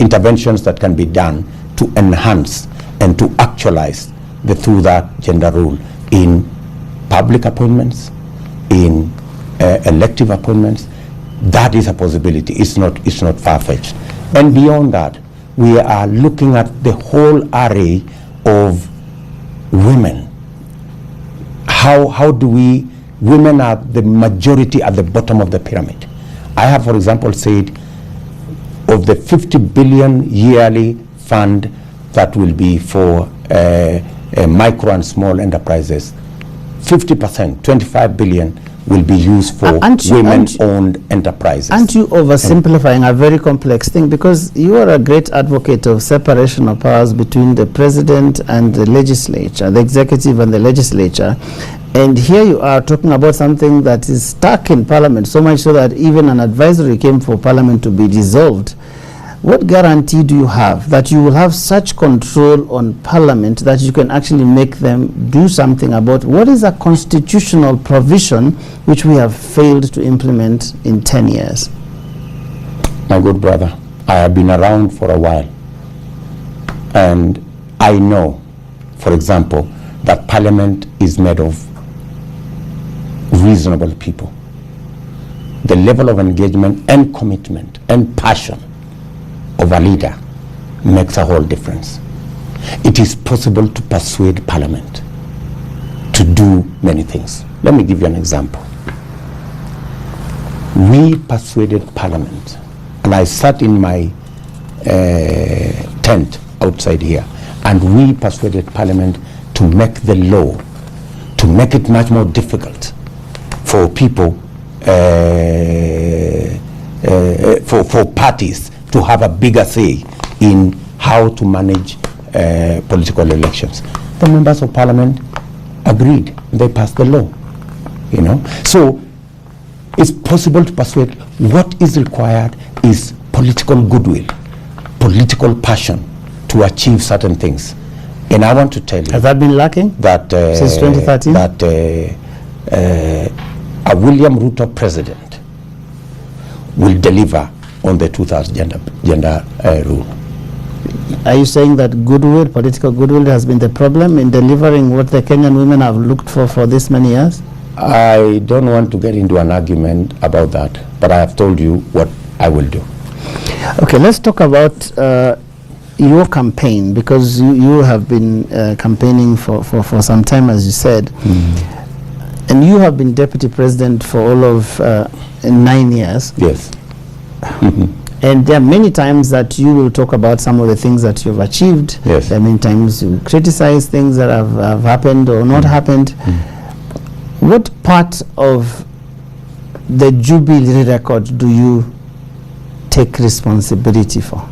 interventions that can be done to enhance and to actualize the two-thirds gender rule in public appointments, in elective appointments. That is a possibility. It's not far-fetched. And beyond that, we are looking at the whole array of women. How do women are the majority at the bottom of the pyramid. I have, for example, said of the 50 billion yearly fund that will be for micro and small enterprises, 50%, 25 billion, will be used for women-owned enterprises. Aren't you oversimplifying a very complex thing? Because you are a great advocate of separation of powers between the president and the legislature, the executive and the legislature. And here you are talking about something that is stuck in Parliament, so much so that even an advisory came for Parliament to be dissolved. what guarantee do you have that you will have such control on Parliament that you can actually make them do something about what is a constitutional provision which we have failed to implement in 10 years? My good brother, I have been around for a while, and I know, for example, that Parliament is made of reasonable people. The level of engagement and commitment and passion of a leader makes a whole difference. It is possible to persuade Parliament to do many things. Let me give you an example. We persuaded Parliament, and I sat in my tent outside here, and we persuaded Parliament to make the law, to make it much more difficult for people, for parties to have a bigger say in how to manage political elections. The members of Parliament agreed. They passed the law. You know, so it's possible to persuade. What is required is political goodwill, political passion to achieve certain things. And I want to tell you, has that been lacking that since 2013? That a William Ruto president will deliver on the 2000 gender rule. Are you saying that goodwill, political goodwill, has been the problem in delivering what the Kenyan women have looked for this many years? I don't want to get into an argument about that, but I have told you what I will do. Okay, let's talk about your campaign, because you have been campaigning for some time, as you said. And you have been deputy president for all of 9 years. Yes. And there are many times that you will talk about some of the things that you've achieved. Yes. There are many times you criticize things that have happened or not happened. What part of the Jubilee record do you take responsibility for?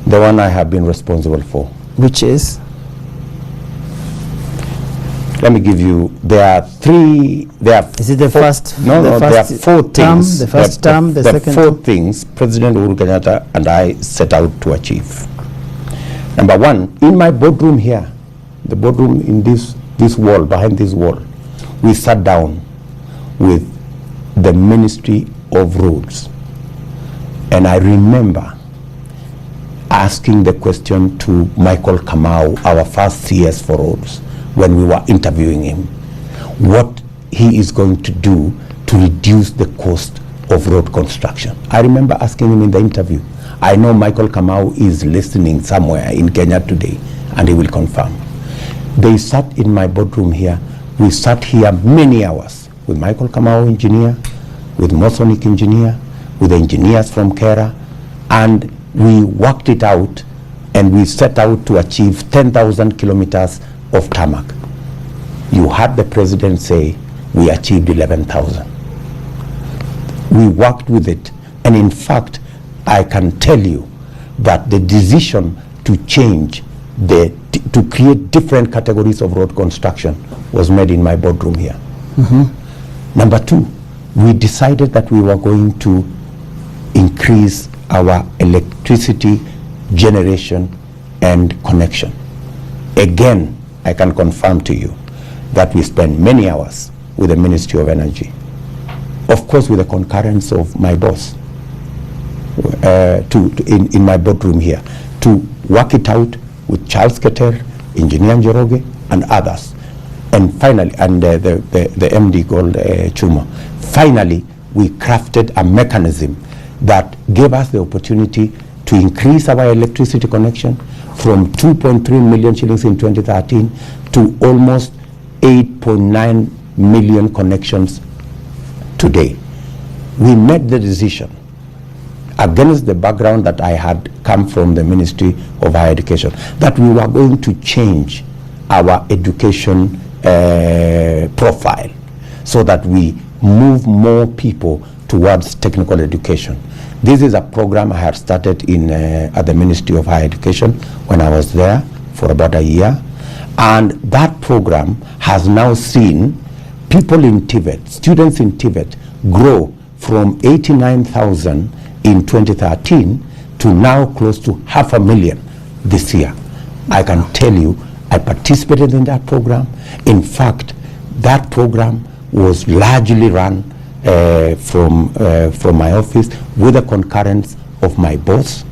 The one I have been responsible for. Which is? Let me give you, there are three, there are Is it the four, first? No, the no, there are first four term, things. the first term, the second four term? things President Uhuru Kenyatta and I set out to achieve. Number one, in my boardroom here, the boardroom in this wall, behind this wall, we sat down with the Ministry of Roads. And I remember asking the question to Michael Kamau, our first CS for roads, when we were interviewing him, what he is going to do to reduce the cost of road construction. I remember asking him in the interview. I know Michael Kamau is listening somewhere in Kenya today, and he will confirm. They sat in my boardroom here. We sat here many hours with Michael Kamau, engineer, with Mosonic engineer, with engineers from Kera, and we worked it out, and we set out to achieve 10,000 kilometers of tarmac. You heard the president say we achieved 11,000. We worked with it, and in fact, I can tell you that the decision to change to create different categories of road construction was made in my boardroom here. Number two, we decided that we were going to increase our electricity generation and connection. Again, I can confirm to you that we spent many hours with the Ministry of Energy, of course with the concurrence of my boss, in my boardroom here, to work it out with Charles Keter, Engineer Njoroge, and others. And finally, and the MD called Chuma. Finally, we crafted a mechanism that gave us the opportunity to increase our electricity connection from 2.3 million shillings in 2013 to almost 8.9 million connections today. We made the decision against the background that I had come from the Ministry of Higher Education, that we were going to change our education profile so that we move more people towards technical education. This is a program I had started at the Ministry of Higher Education when I was there for about a year. And that program has now seen people in TVET, students in TVET, grow from 89,000 in 2013 to now close to 500,000 this year. I can tell you, I participated in that program. In fact, that program was largely run from my office with the concurrence of my boss.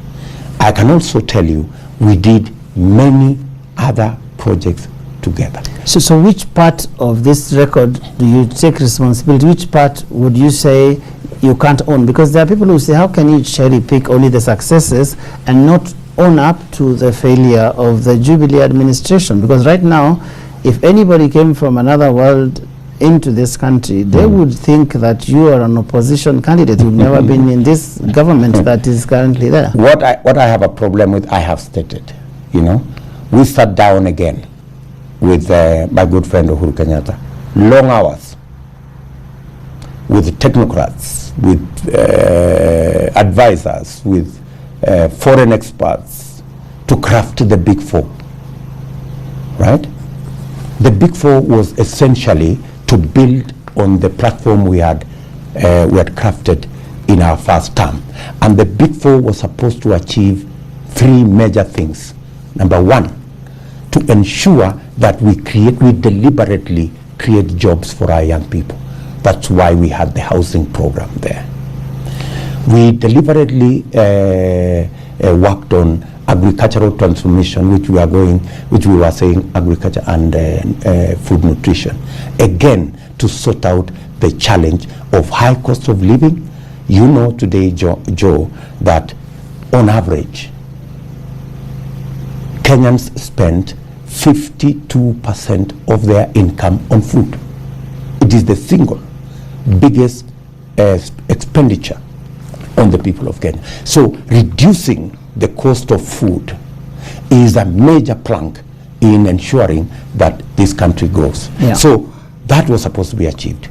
I can also tell you, we did many other projects together. So which part of this record do you take responsibility? Which part would you say you can't own? Because there are people who say, how can you cherry pick only the successes and not own up to the failure of the Jubilee administration? Because right now, if anybody came from another world into this country, they would think that you are an opposition candidate. You've never been in this government that is currently there. What I have a problem with, I have stated. You know, we sat down again with my good friend Uhuru Kenyatta. Long hours with technocrats, with advisors, with foreign experts to craft the Big Four. Right? The Big Four was essentially to build on the platform we had crafted in our first term. And the Big Four was supposed to achieve three major things. Number one, to ensure that we deliberately create jobs for our young people. That's why we had the housing program there. We deliberately worked on agricultural transformation, which we were saying agriculture and food nutrition. Again, to sort out the challenge of high cost of living. You know today, Joe, that on average, Kenyans spend 52% of their income on food. It is the single biggest expenditure on the people of Kenya. So reducing the cost of food is a major plank in ensuring that this country grows. Yeah. So that was supposed to be achieved.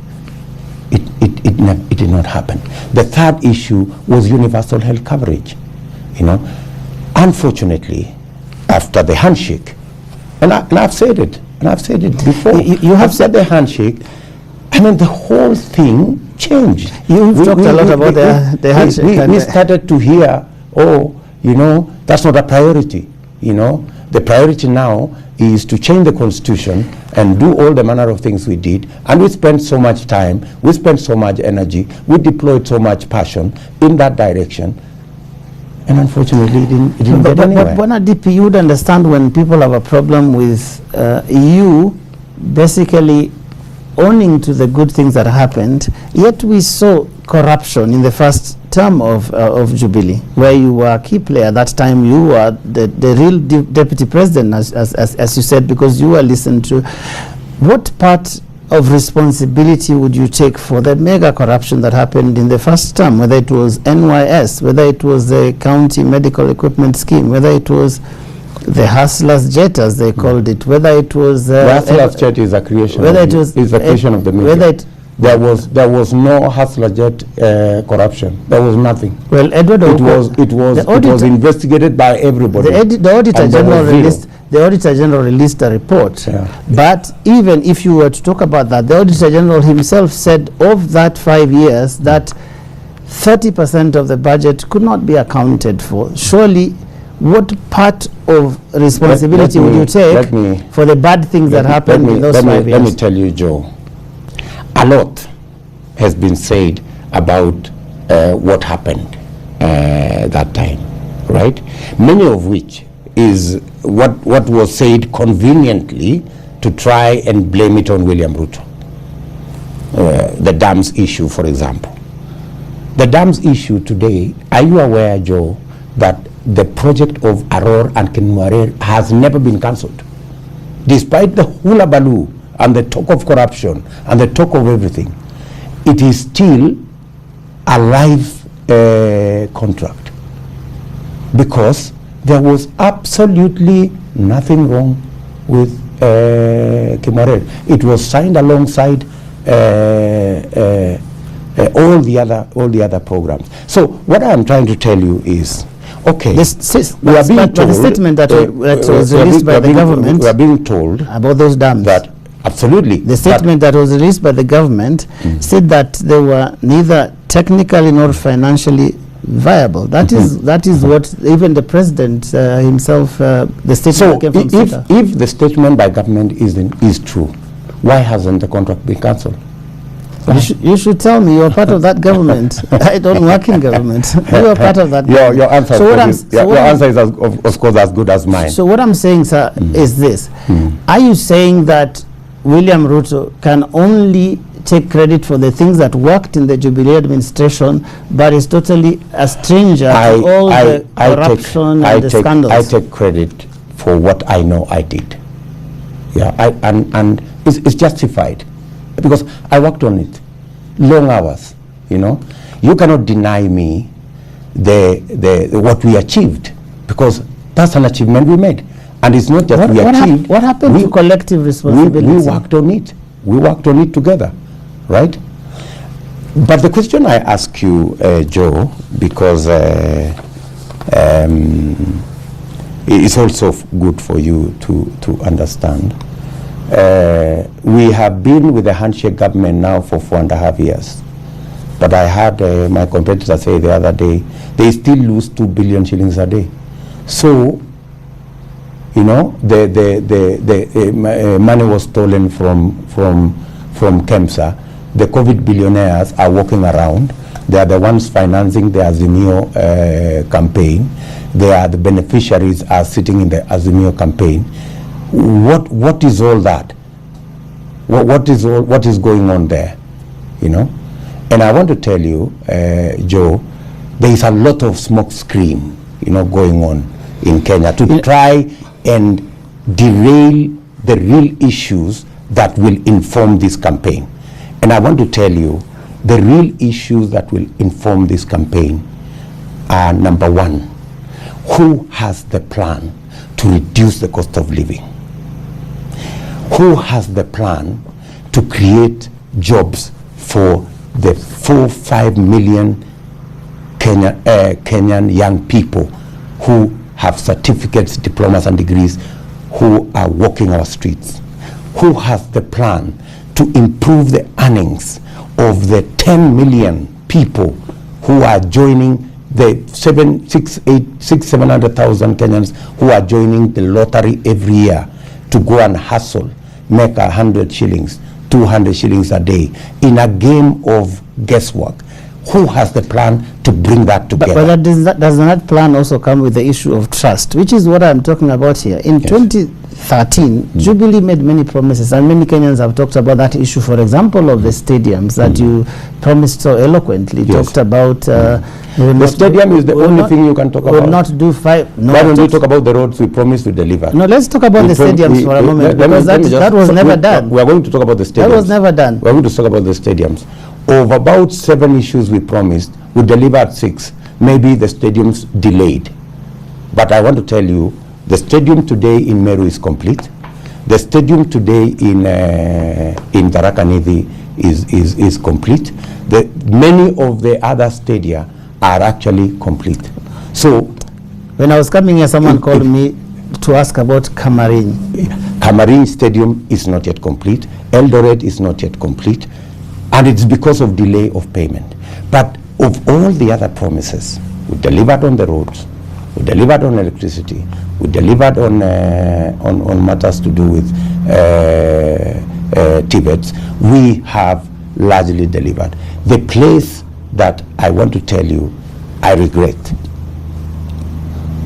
It did not happen. The third issue was universal health coverage. You know, unfortunately, after the handshake, and I've said it before. You have said the handshake. I mean, the whole thing changed. You've talked a lot about the handshake. We started to hear, oh, you know, that's not a priority. You know, the priority now is to change the constitution and do all the manner of things we did. And we spent so much time, we spent so much energy, we deployed so much passion in that direction. And unfortunately, it didn't get anywhere. But Bwana DP, you would understand when people have a problem with you basically owning to the good things that happened, yet we saw corruption in the first term of Jubilee, where you were a key player. At that time, you were the real deputy president, as you said, because you were listened to. What part of responsibility would you take for the mega corruption that happened in the first term, whether it was NYS, whether it was the county medical equipment scheme, whether it was the Hustlers Jet, as they called it, whether it was the Hustlers Jet is a creation. Whether it was is a creation of the media. Whether it there was no Hustler Jet corruption. There was nothing. Well, Edward, it was investigated by everybody. The Auditor General released. The Auditor General released a report. Yeah. But even if you were to talk about that, the Auditor General himself said of that 5 years that 30% of the budget could not be accounted for. Surely, what part of responsibility would you take for the bad things that happened in those 5 years? Let me tell you, Joe, a lot has been said about what happened that time, right? Many of which is what was said conveniently to try and blame it on William Ruto. The dams issue, for example. The dams issue today, are you aware, Joe, that the project of Aror and Kenmare has never been cancelled? Despite the hula baloo and the talk of corruption and the talk of everything, it is still a live contract, because there was absolutely nothing wrong with Kenmare. It was signed alongside all the other programs. So what I am trying to tell you is, okay, the statement that was released by the government, we are being told about those dams, that absolutely the statement that was released by the government said that they were neither technically nor financially viable. That is what even the president himself, the statement So came from Sita. if the statement by government is true, why hasn't the contract been cancelled? You should tell me. You're part of that government. I don't work in government. You're part of that government. Your answer, your answer is of course as good as mine. So what I'm saying, sir, is this. Are you saying that William Ruto can only take credit for the things that worked in the Jubilee administration, but is totally a stranger to all the corruption and the scandals? I take credit for what I know I did. Yeah, and it's justified because I worked on it, long hours. You know, you cannot deny me the what we achieved, because that's an achievement we made, and it's not just we achieved. What happened to collective responsibility? We worked on it. We worked on it together, right? But the question I ask you, Joe, because it's also good for you to understand. We have been with the handshake government now for 4.5 years. But I had my competitor say the other day, they still lose 2 billion shillings a day. So, you know, the money was stolen from KEMSA. The COVID billionaires are walking around. They are the ones financing the Azimio campaign. They are the beneficiaries are sitting in the Azimio campaign. What is all that? What is going on there? You know? And I want to tell you, Joe, there is a lot of smoke screen, you know, going on in Kenya to try and derail the real issues that will inform this campaign. And I want to tell you, the real issues that will inform this campaign are, number one, who has the plan to reduce the cost of living? Who has the plan to create jobs for the 4-5 million Kenyan young people who have certificates, diplomas and degrees, who are walking our streets? Who has the plan to improve the earnings of the 10 million people who are joining the 700,000 Kenyans who are joining the lottery every year to go and hustle, make 100 shillings, 200 shillings a day in a game of guesswork? Who has the plan to bring that together? But does that plan also come with the issue of trust, which is what I'm talking about here? In 2013, Jubilee made many promises, and many Kenyans have talked about that issue. For example, of the stadiums that you promised so eloquently. Talked about the stadium is the only thing you can talk about. Will not do five. No, why don't we talk about the roads we promised to deliver? No, let's talk about the stadiums for a moment, because that was never done. We are going to talk about the stadiums. That was never done. We are going to talk about the stadiums. Of about 7 issues we promised, we delivered 6. Maybe the stadium's delayed. But I want to tell you, the stadium today in Meru is complete. The stadium today in Tharaka Nithi is complete. Many of the other stadia are actually complete. So, when I was coming here, someone called me to ask about Kamarin. Kamarin Stadium is not yet complete. Eldoret is not yet complete. And it's because of delay of payment. But of all the other promises, we delivered on the roads, we delivered on electricity, we delivered on matters to do with Tibet. We have largely delivered. The place that I want to tell you, I regret.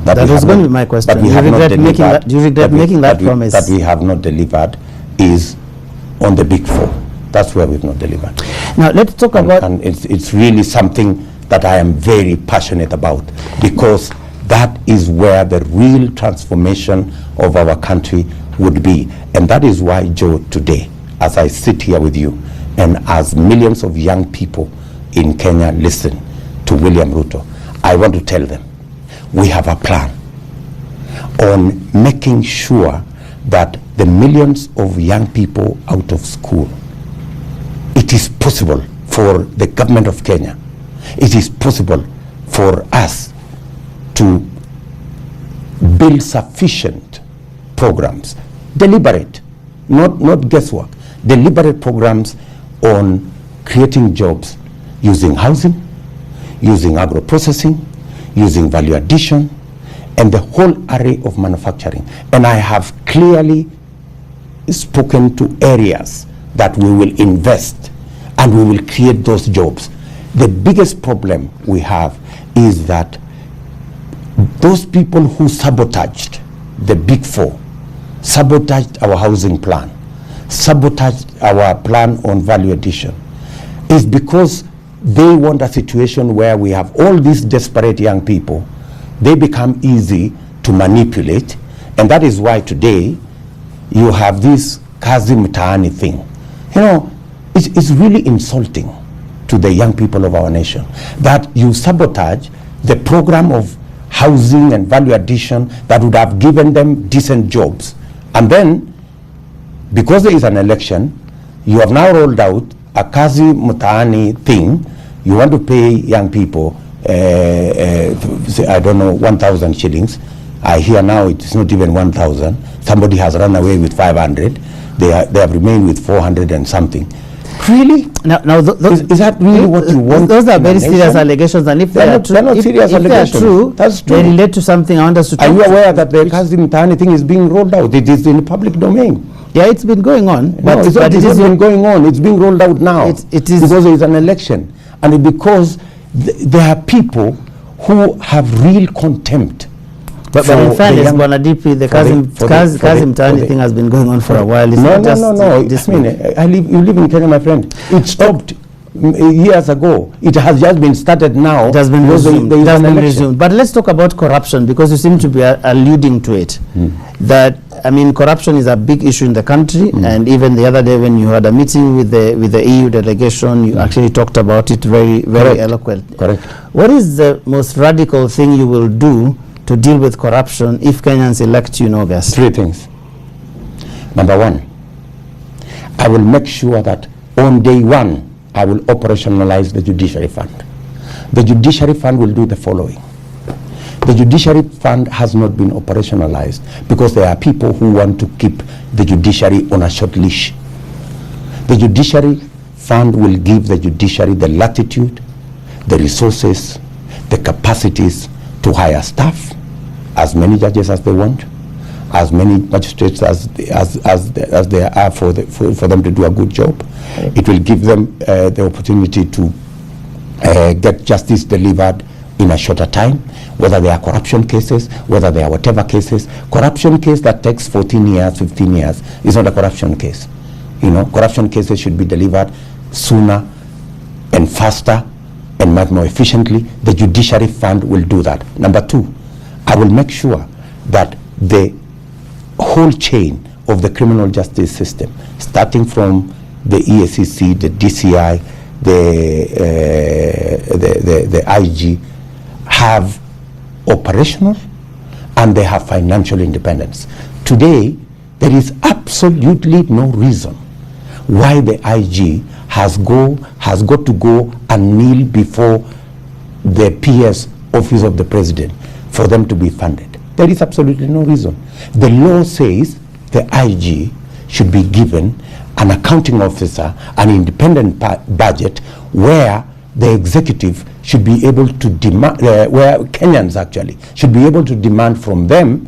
That was going to be my question. Do you regret making that promise? That we have not delivered is on the big 4. That's where we've not delivered. Now let's talk about. And it's really something that I am very passionate about, because that is where the real transformation of our country would be. And that is why, Joe, today, as I sit here with you, and as millions of young people in Kenya listen to William Ruto, I want to tell them, we have a plan on making sure that the millions of young people out of school, it is possible for the government of Kenya, it is possible for us to build sufficient programs, deliberate, not guesswork, deliberate programs on creating jobs using housing, using agro-processing, using value addition, and the whole array of manufacturing. And I have clearly spoken to areas that we will invest and we will create those jobs. The biggest problem we have is that those people who sabotaged the Big Four, sabotaged our housing plan, sabotaged our plan on value addition, is because they want a situation where we have all these desperate young people. They become easy to manipulate, and that is why today you have this kazi mtaani thing. You know, it's really insulting to the young people of our nation that you sabotage the program of housing and value addition that would have given them decent jobs. And then, because there is an election, you have now rolled out a kazi mtaani thing. You want to pay young people, I don't know, 1,000 shillings. I hear now it's not even 1,000. Somebody has run away with 500. They have remained with 400 and something. Really? Now is that really what you want? Those are very serious allegations, and if they are true, that's true. They relate to something I want us to talk. Are you aware that the Kazi Mtaani thing is being rolled out? It is in the public domain. Yeah, it's been going on. But it's not been going on. It's being rolled out now. It is because there is an election, and because there are people who have real contempt. But in fairness, Bonadipi, the Kazi Mtaani thing has been going on for a while. It's No. This I mean, you live in Kenya, my friend. It stopped years ago. It has just been started now. It has been resumed. But let's talk about corruption, because you seem to be alluding to it. That, I mean, corruption is a big issue in the country, and even the other day when you had a meeting with the EU delegation, you actually talked about it very eloquently. Correct. What is the most radical thing you will do to deal with corruption if Kenyans elect you in August? 3 things. Number 1, I will make sure that on day 1, I will operationalize the judiciary fund. The judiciary fund will do the following. The judiciary fund has not been operationalized because there are people who want to keep the judiciary on a short leash. The judiciary fund will give the judiciary the latitude, the resources, the capacities to hire staff, as many judges as they want, as many magistrates as there are for them to do a good job. It will give them the opportunity to get justice delivered in a shorter time, whether they are corruption cases, whether they are whatever cases. Corruption case that takes 14 years, 15 years is not a corruption case. You know, corruption cases should be delivered sooner and faster and much more efficiently. The judiciary fund will do that. Number 2, I will make sure that the whole chain of the criminal justice system, starting from the EACC, the DCI, the IG, have operational and they have financial independence. Today, there is absolutely no reason why the IG has got to go and kneel before the PS office of the president for them to be funded. There is absolutely no reason. The law says the IG should be given an accounting officer, an independent budget, where the executive should be able to demand, where Kenyans actually should be able to demand from them.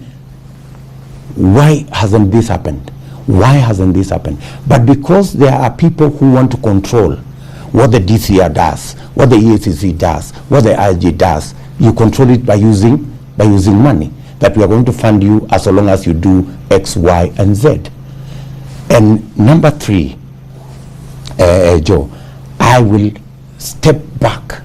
Why hasn't this happened? Why hasn't this happened? But because there are people who want to control what the DCR does, what the EACC does, what the IG does, you control it by using money, that we are going to fund you as long as you do X, Y, and Z. And number 3, Joe, I will step back.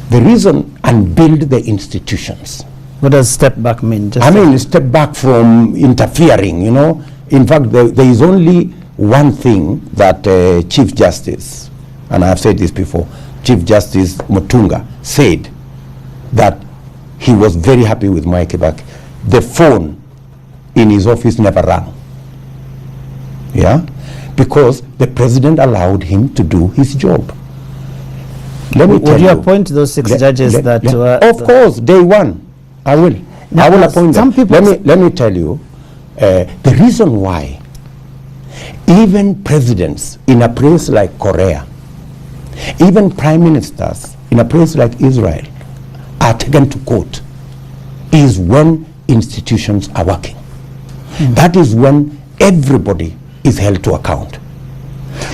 The reason, and build the institutions. What does step back mean? I mean, step back from interfering, you know. In fact, there is only one thing that Chief Justice, and I have said this before, Chief Justice Mutunga said that he was very happy with Mwai Kibaki. The phone in his office never rang. Yeah? Because the president allowed him to do his job. Would you appoint those 6 judges that were... Of course, day 1, I will. Now, I will appoint them. Let me tell you, the reason why even presidents in a place like Korea, Even prime ministers in a place like Israel are taken to court is when institutions are working. That is when everybody is held to account.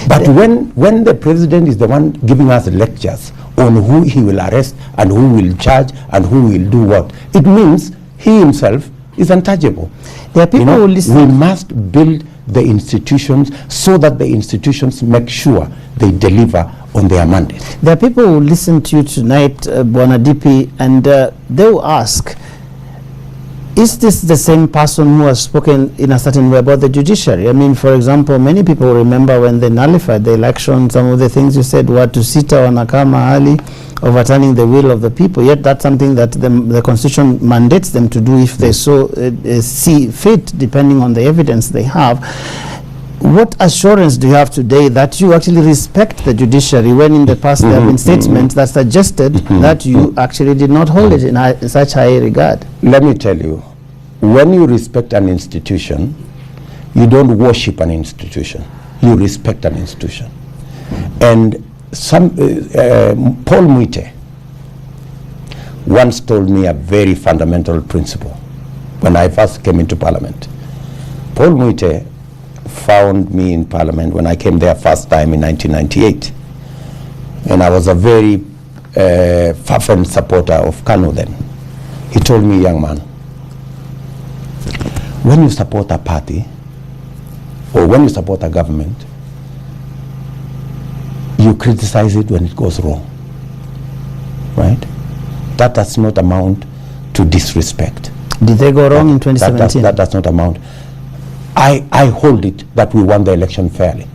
But when the president is the one giving us lectures on who he will arrest and who will charge and who will do what, it means he himself is untouchable. There are people who listen. We must build the institutions so that the institutions make sure they deliver on their mandate. There are people who listen to you tonight, Bwana DP, and they will ask, is this the same person who has spoken in a certain way about the judiciary? I mean, for example, many people remember when they nullified the election, some of the things you said were to sita wanakama hali, overturning the will of the people, yet that's something that the Constitution mandates them to do if they so see fit, depending on the evidence they have. What assurance do you have today that you actually respect the judiciary when in the past there have been statements that suggested that you actually did not hold it in such high regard? Let me tell you, when you respect an institution, you don't worship an institution, you respect an institution. And Paul Muite once told me a very fundamental principle when I first came into Parliament. Paul Muite found me in Parliament when I came there first time in 1998. And I was a very fervent supporter of Kanu then. He told me, young man, when you support a party or when you support a government, you criticize it when it goes wrong, right? That does not amount to disrespect. Did they go wrong in 2017? That does not amount. I hold it that we won the election fairly,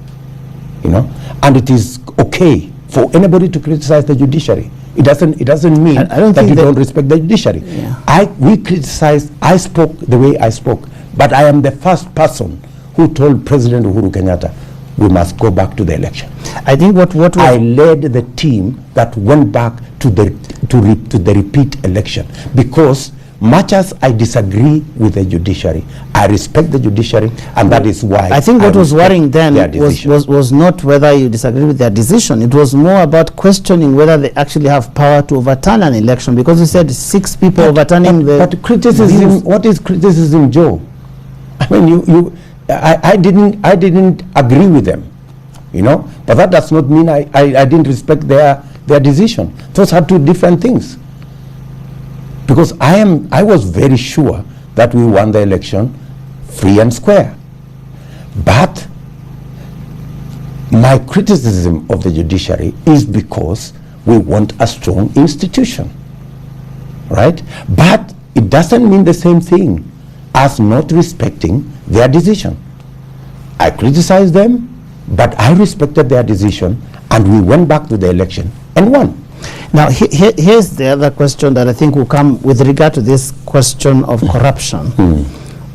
you know, and it is okay for anybody to criticize the judiciary. It doesn't mean that you don't respect the judiciary. Yeah. We criticized. I spoke the way I spoke, but I am the first person who told President Uhuru Kenyatta we must go back to the election. I think what I led the team that went back to the repeat election, because much as I disagree with the judiciary, I respect the judiciary, and that is why I think what was worrying then was not whether you disagree with their decision. It was more about questioning whether they actually have power to overturn an election, because you said 6 people overturning the... But criticism, what is criticism, Joe? I mean, I didn't agree with them, you know, but that does not mean I didn't respect their decision. Those are two different things. Because I was very sure that we won the election free and square. But my criticism of the judiciary is because we want a strong institution, right? But it doesn't mean the same thing as not respecting their decision. I criticized them, but I respected their decision, and we went back to the election and won. Now, here's the other question that I think will come with regard to this question of corruption.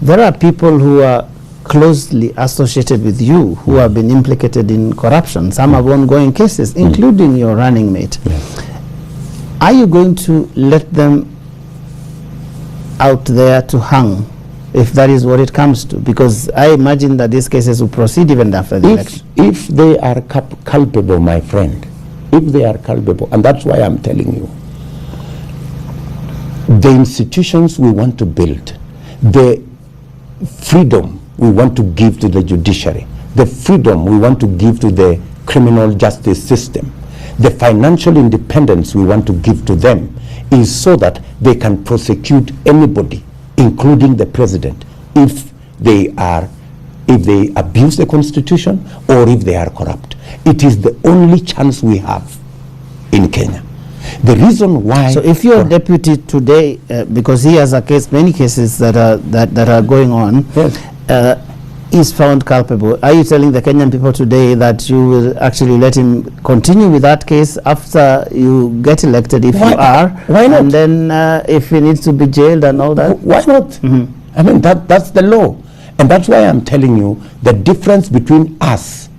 There are people who are closely associated with you who have been implicated in corruption. Some have ongoing cases, including your running mate. Are you going to let them out there to hang, if that is what it comes to? Because I imagine that these cases will proceed even after the election. If they are culpable, my friend, if they are culpable, and that's why I'm telling you, the institutions we want to build, the freedom we want to give to the judiciary, the freedom we want to give to the criminal justice system, the financial independence we want to give to them, is so that they can prosecute anybody, including the president, if they abuse the constitution or if they are corrupt. It is the only chance we have in Kenya. The reason why... So if your deputy today, because he has many cases that are going on, yes, is found culpable, are you telling the Kenyan people today that you will actually let him continue with that case after you get elected, if you are? Why not? And then if he needs to be jailed and all that? Why not? I mean, that's the law. And that's why I'm telling you the difference between us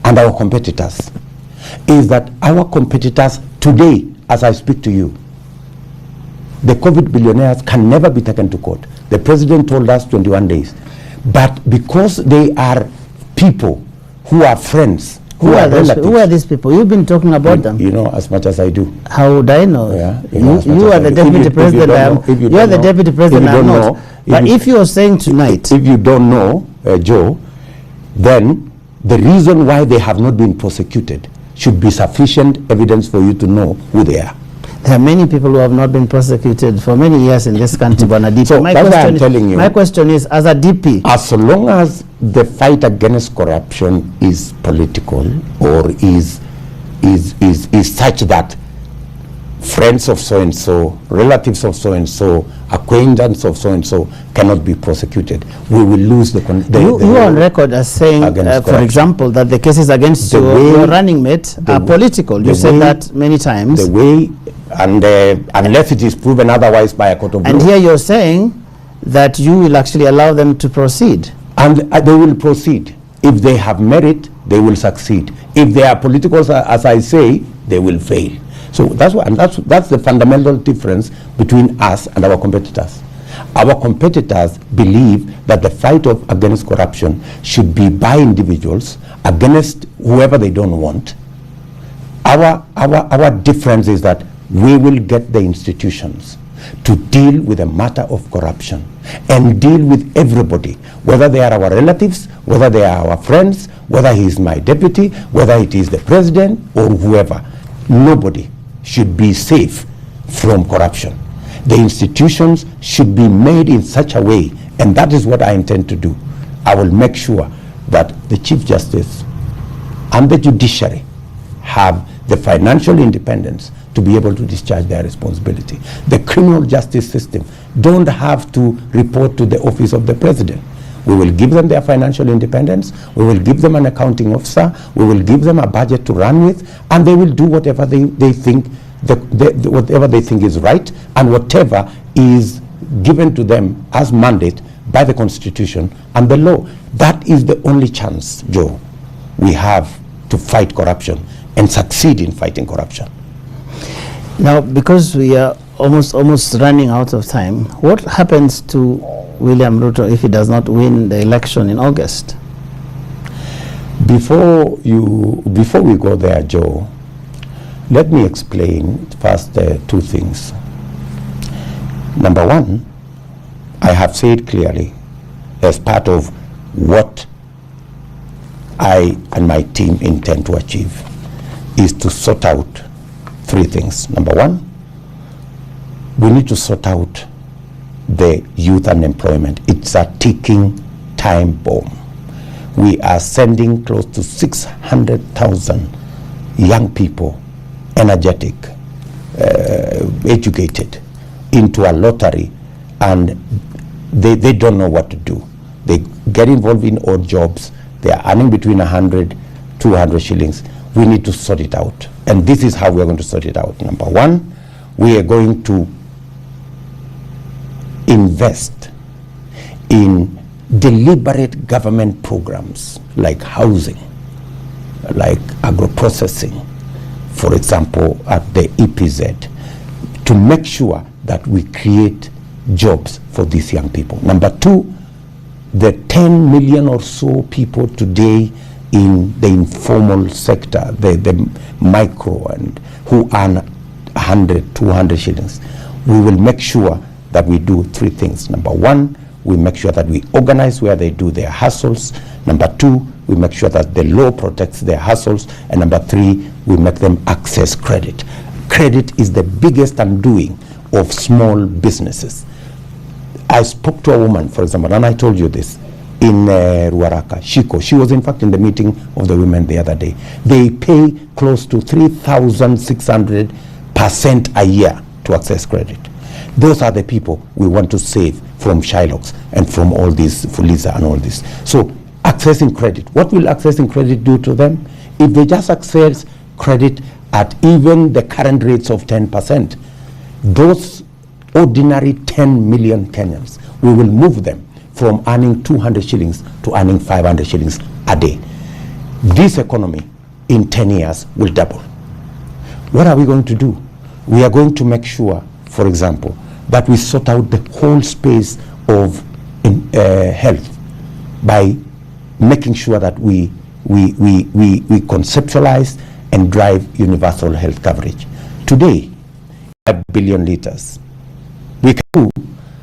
and our competitors is that our competitors today, as I speak to you, the COVID billionaires can never be taken to court. The president told us 21 days. But because they are people who are friends, Who are relatives. these people? You've been talking about them. You know as much as I do. How would I know? Yeah, you are the deputy president. You are the deputy president. I'm not. But if you are saying tonight, if you don't know, Joe, then the reason why they have not been prosecuted should be sufficient evidence for you to know who they are. There are many people who have not been prosecuted for many years in this country, Bwana DP. So that's why I'm telling you. My question is, as a DP, as long as the fight against corruption is political or is such that friends of so-and-so, relatives of so-and-so, acquaintance of so-and-so cannot be prosecuted, we will lose the you are on record as saying, for example, that the cases against your running mate are political. You said that many times. The way, and unless it is proven otherwise by a court of law. And here you're saying that you will actually allow them to proceed. And they will proceed. If they have merit, they will succeed. If they are political, as I say, they will fail. So that's why, and that's the fundamental difference between us and our competitors. Our competitors believe that the fight against corruption should be by individuals against whoever they don't want. Our difference is that we will get the institutions to deal with a matter of corruption and deal with everybody, whether they are our relatives, whether they are our friends, whether he is my deputy, whether it is the president or whoever. Nobody should be safe from corruption. The institutions should be made in such a way, and that is what I intend to do. I will make sure that the Chief Justice and the judiciary have the financial independence to be able to discharge their responsibility. The criminal justice system don't have to report to the office of the president. We will give them their financial independence, we will give them an accounting officer, we will give them a budget to run with, and they will do whatever they think whatever they think is right, and whatever is given to them as mandate by the Constitution and the law. That is the only chance, Joe, we have to fight corruption and succeed in fighting corruption. Now, because we are almost running out of time, what happens to William Ruto if he does not win the election in August? Before we go there, Joe, let me explain first two things. Number one, I have said clearly, as part of what I and my team intend to achieve, is to sort out three things. Number one, we need to sort out the youth unemployment. It's a ticking time bomb. We are sending close to 600,000 young people, energetic, educated, into a lottery, and they don't know what to do. They get involved in odd jobs. They are earning between 100, 200 shillings. We need to sort it out. And this is how we are going to sort it out. Number one, we are going to invest in deliberate government programs like housing, like agro-processing, for example, at the EPZ, to make sure that we create jobs for these young people. Number two, the 10 million or so people today in the informal sector, the micro, and who earn 100, 200 shillings. We will make sure that we do three things. Number one, we make sure that we organize where they do their hustles. Number two, we make sure that the law protects their hustles. And number three, we make them access credit. Credit is the biggest undoing of small businesses. I spoke to a woman, for example, and I told you this, in Ruaraka, Shiko. She was in fact in the meeting of the women the other day. They pay close to 3,600% a year to access credit. Those are the people we want to save from Shylocks and from all this, Fuliza and all this. So accessing credit. What will accessing credit do to them? If they just access credit at even the current rates of 10%, those ordinary 10 million Kenyans, we will move them from earning 200 shillings to earning 500 shillings a day. This economy in 10 years will double. What are we going to do? We are going to make sure, for example, that we sort out the whole space of health by making sure that we we conceptualize and drive universal health coverage. Today, 5 billion liters. We can do